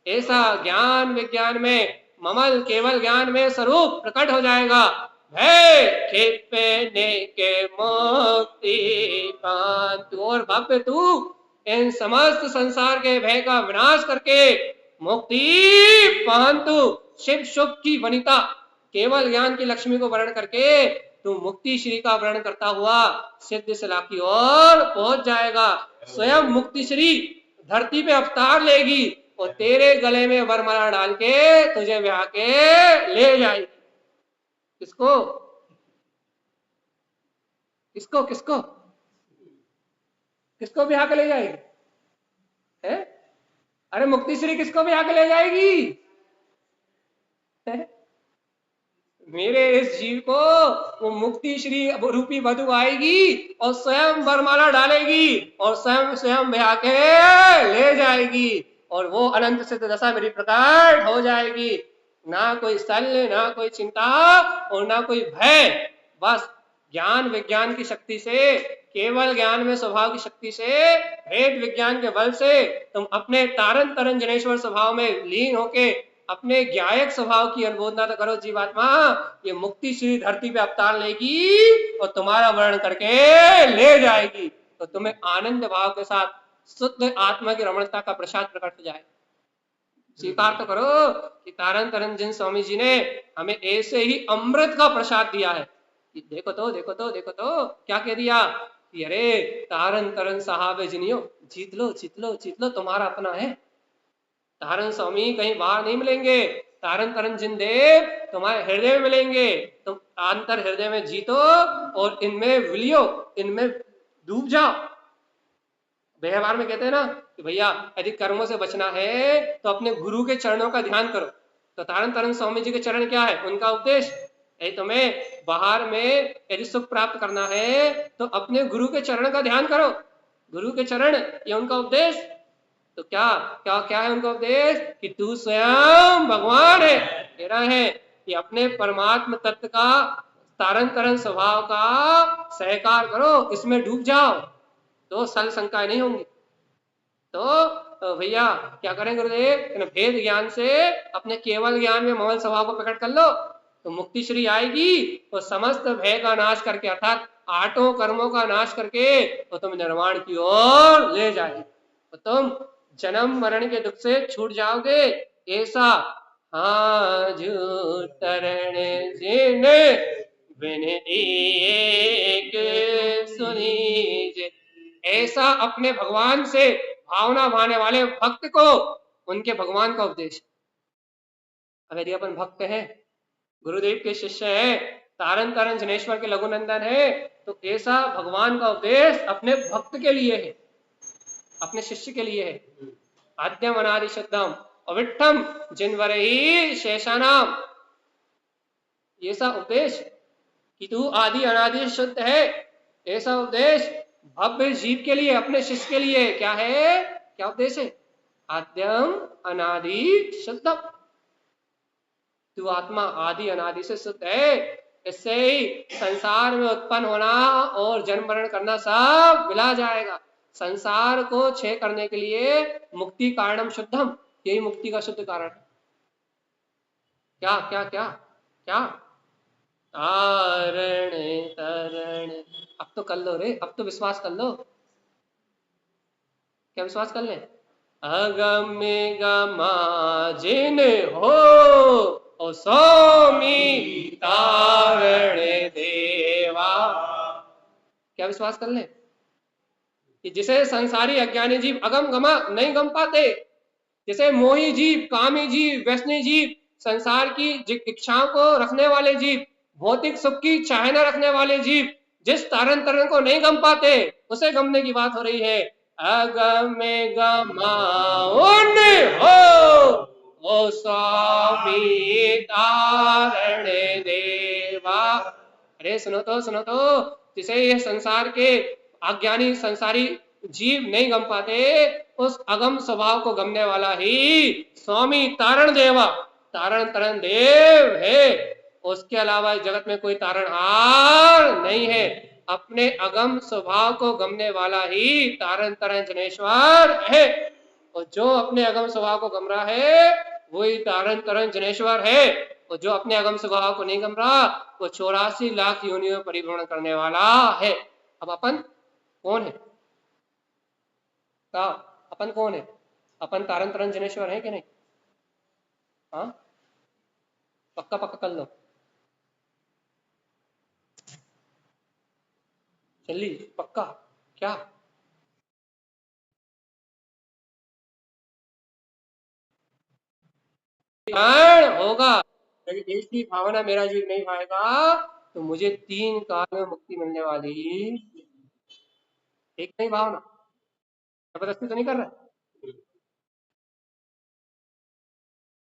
ऐसा ज्ञान विज्ञान में, ममल केवल ज्ञान में स्वरूप प्रकट हो जाएगा। भय खेपने के मुक्ति पांतु। और भव्य तू इन समस्त संसार के भय का विनाश करके मुक्ति पांतु, शिव शुभ की वनिता, केवल ज्ञान की लक्ष्मी को वर्ण करके तू मुक्ति श्री का वर्ण करता हुआ सिद्ध शिला की ओर पहुंच जाएगा। स्वयं मुक्ति श्री धरती पे अवतार लेगी और तेरे गले में वरमाला डाल के तुझे ब्याह के ले जाएगी। किसको किसको किसको किसको ब्याह के ले जाएगी है? अरे मुक्ति श्री किसको ब्याह के ले जाएगी है? मेरे इस जीव को वो मुक्ति श्री रूपी वधु आएगी और स्वयं वरमाला डालेगी और स्वयं स्वयं ब्याह के ले जाएगी, और वो अनंत सिद्ध दशा मेरी प्रकट हो जाएगी। ना कोई शल्य, ना कोई चिंता और ना कोई भय, बस ज्ञान विज्ञान की शक्ति से, केवल ज्ञान में स्वभाव की शक्ति से, भेद विज्ञान के बल से तुम अपने तारण तरण जनेश्वर स्वभाव में लीन होके अपने ज्ञायक स्वभाव की अनुमोदना तो करो जीवात्मा। ये मुक्ति श्री धरती पे अवतार लेगी और तुम्हारा वर्ण करके ले जाएगी, तो तुम्हें आनंद भाव के साथ शुद्ध आत्मा की रमणता का प्रसाद प्रकट हो जाए। स्वीकार तो करो कि तारण तरण जिन स्वामी जी ने हमें ऐसे ही अमृत का प्रसाद दिया है। कि देखो तो देखो तो देखो तो क्या कह दिया कि अरे तारण तरण साहब जिनियो, जीत लो जीत लो जीत लो, तुम्हारा अपना है। तारण स्वामी कहीं बाहर नहीं मिलेंगे, तारण तरण जिन देव तुम्हारे हृदय में मिलेंगे। तुम अंतर हृदय में जीतो और इनमें विलियो, इनमें डूब जाओ। व्यवहार में कहते हैं ना कि भैया यदि कर्मों से बचना है तो अपने गुरु के चरणों का ध्यान करो। तो तारण तरण स्वामी जी के चरण क्या है, उनका उपदेश, तुम्हें बाहर में यदि सुख प्राप्त करना है तो अपने गुरु के चरण का ध्यान करो। गुरु के चरण, ये उनका उपदेश। तो क्या क्या क्या है उनका उपदेश? कि तू स्वयं भगवान है, तेरा है। कि अपने परमात्म तत्व का तारण तरण स्वभाव का सहकार करो, इसमें डूब जाओ तो सल शंका नहीं होंगी। तो भैया क्या करें गुरुदेव? भेद ज्ञान से अपने केवल ज्ञान में ममल स्वभाव को प्रकट कर लो तो मुक्ति श्री आएगी। तो समस्त भय का नाश करके अर्थात आठों कर्मों का नाश करके तो तुम निर्वाण की ओर ले जाएगी। तो तुम जन्म मरण के दुख से छूट जाओगे। ऐसा हाँ जो तरण जिने विनती एक सुनीजे, ऐसा अपने भगवान से भावना भाने वाले भक्त को उनके भगवान का उपदेश। अब यदि अपन भक्त हैं, गुरुदेव के शिष्य हैं, तारण तारण जनेश्वर के लघुनंदन है, तो ऐसा भगवान का उपदेश अपने भक्त के लिए है, अपने शिष्य के लिए है। आद्यम अनादि शुद्धम अविट्ठम जिनवर ही शेषानाम, ऐसा उपदेश कि तू आदि अनादि शुद्ध है, ऐसा उपदेश भव्य जीव के लिए, अपने शिष्य के लिए क्या है? क्या उपदेश है? आद्यम अनादि शुद्धम, तू आत्मा आदि अनादि से शुद्ध है। इससे ही संसार में उत्पन्न होना और जन्म मरण करना सब मिला जाएगा। संसार को क्षय करने के लिए मुक्ति कारणम शुद्धम, यही मुक्ति का शुद्ध कारण है। क्या क्या क्या क्या? तारण तरण, अब तो कर लो रे, अब तो विश्वास कर लो। क्या विश्वास कर ले? अगम गमा जिन हो ओ स्वामी तारण देवा, क्या विश्वास कर ले? कि जिसे संसारी अज्ञानी जीव अगम गमा नहीं गम पाते, जैसे मोही जीव, कामी जीव, व्यसनी जीव, संसार की इच्छाओं को रखने वाले जीव, भौतिक सुख की चाहना रखने वाले जीव जिस तारण तरण को नहीं गम पाते, उसे गमने की बात हो रही है। अगम गमाउन हो ओ स्वामी तारण देवा। अरे सुनो तो, सुनो तो, जिसे ये संसार के अज्ञानी संसारी जीव नहीं गम पाते, उस अगम स्वभाव को गमने वाला ही स्वामी तारण देवा, तारण तरण देव है। उसके अलावा जगत में कोई तारणहार नहीं है। अपने अगम स्वभाव को गमने वाला ही तारण तरण जनेश्वर है। और जो अपने अगम स्वभाव को गम रहा है वही तारण तरण जनेश्वर है। और जो अपने अगम स्वभाव को नहीं गम रहा वो 84 लाख योनियों में परिभ्रमण करने वाला है। अब अपन कौन है? अपन कौन है? अपन तारण तरण जनेश्वर है कि नहीं? हाँ, पक्का पक्का कर लो। जल्दी पक्का। क्या? होगा यदि ऐसी भावना मेरा जीव नहीं पाएगा तो मुझे 3 काल में मुक्ति मिलने वाली। एक नहीं भावना, जबरदस्ती तो नहीं कर रहे?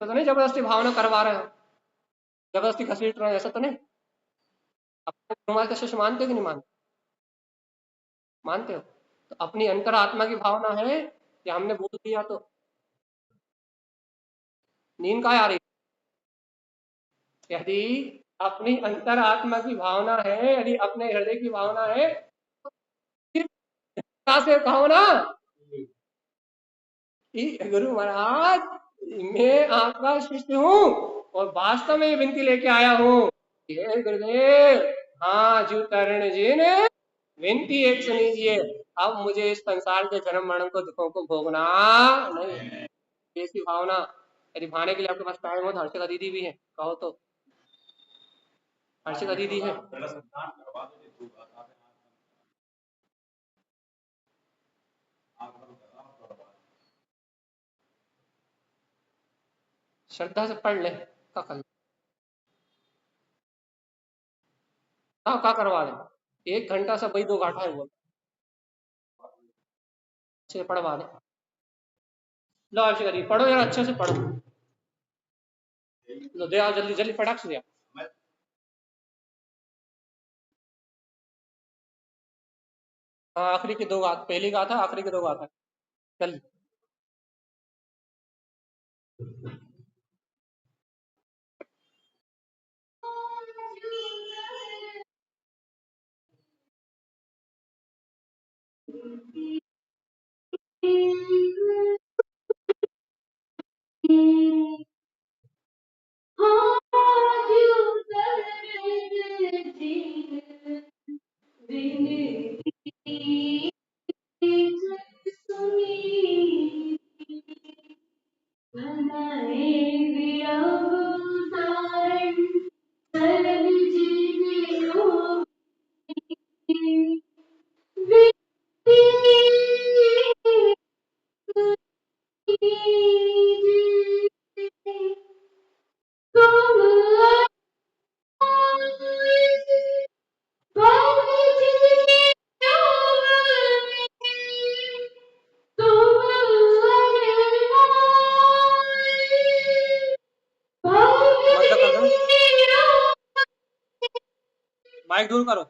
तो नहीं जबरदस्ती भावना करवा रहे हो, जबरदस्ती घसीट रहे हो, ऐसा तो नहीं? अपने गुरुमाल का शिष्य मानते हो कि नहीं मानते? मानते हो? तो अपनी अंतर आत्मा की भावना है या हमने बोल दिया तो? नींद कहाँ आ रही? यदि अपनी अंतर आत्मा की भावना है, यदि अपने हृदय की भावना है, फिर से कहो ना कि गुरु महाराज मैं आपका शिष्य हूँ और वास्तव में ये विनती लेके आया हूँ। ये गुरुदेव, हाँ जो तरण जी ने विनती एक सुनीजिए, अब मुझे इस संसार के जन्म मरण को दुखों को भोगना नहीं है। ऐसी भावना यदि भाने के लिए आपके पास टाइम हो तो हर्षिका दीदी भी है, कहो तो। हर्षिका दीदी है? श्रद्धा से पढ़ ले, का कर ले। हाँ का करवा ले, 1 घंटा से वही 2 घाटा है वो, अच्छे से पढ़वा ले। लो हर्षिका दीदी पढ़ो यार, अच्छे से पढ़ो। लो दे आओ, जल्दी जल्दी फटाक से दे आओ। हाँ, आखिरी की 2 गाथा, पहली गाथा, आखिरी की 2 गाथा। चल। बंद कर दो, माइक दूर करो।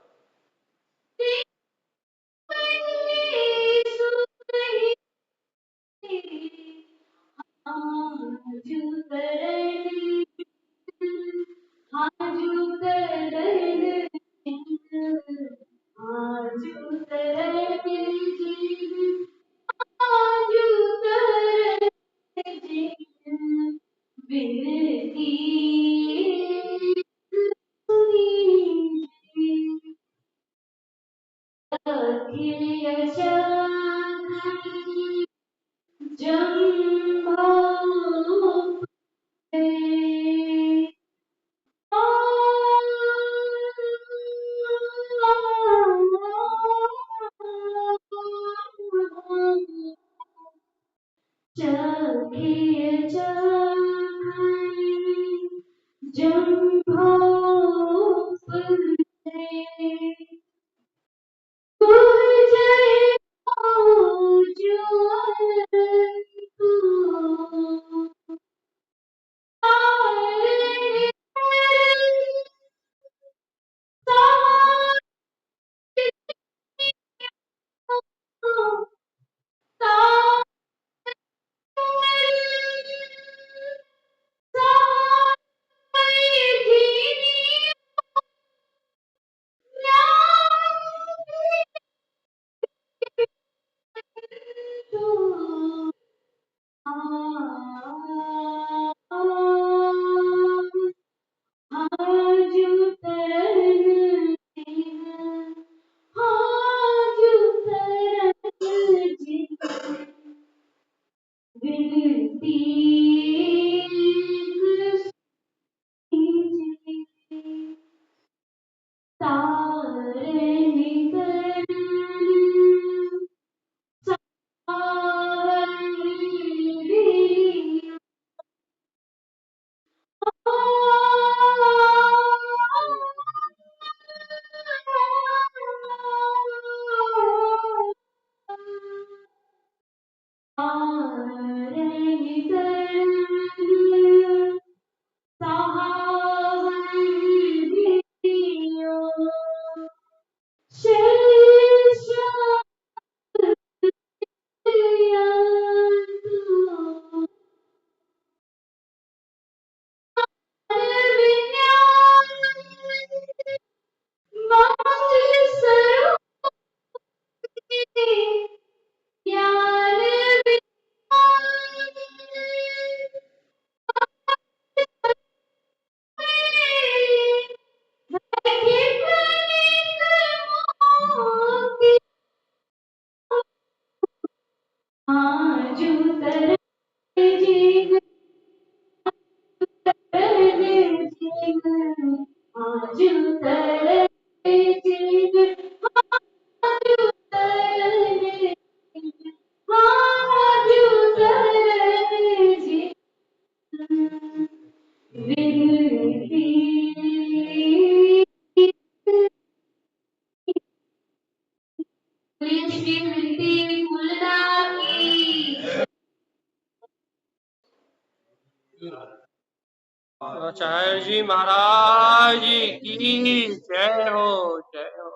आचार्य जी महाराज की जय हो, जय हो।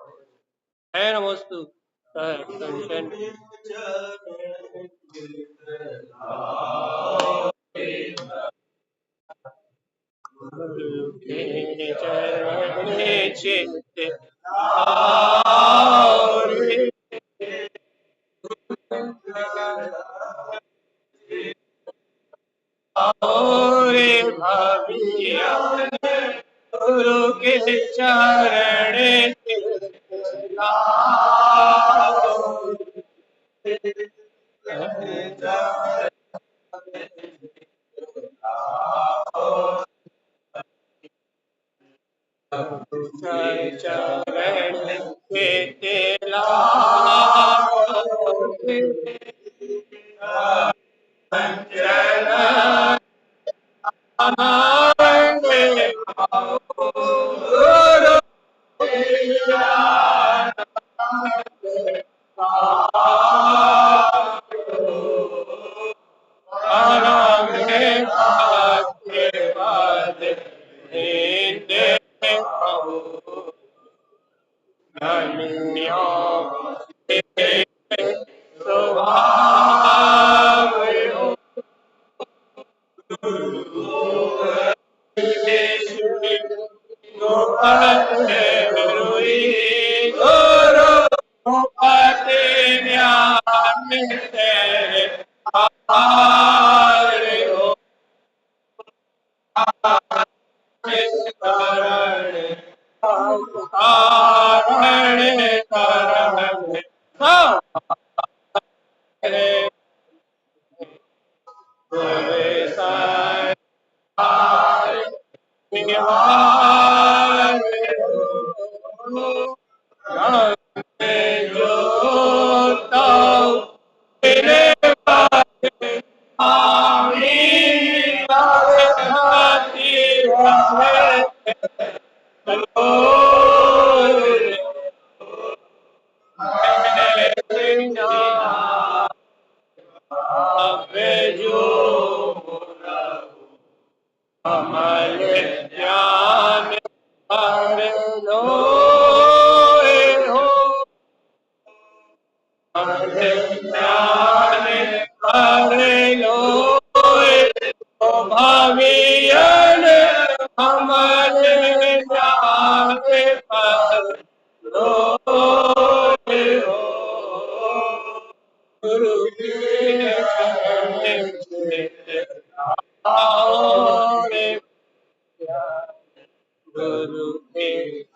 है नमोस्तु। attention. गुरु के चरण चित आरे और भविया गुरु के चरण चरण के तेला गुरु के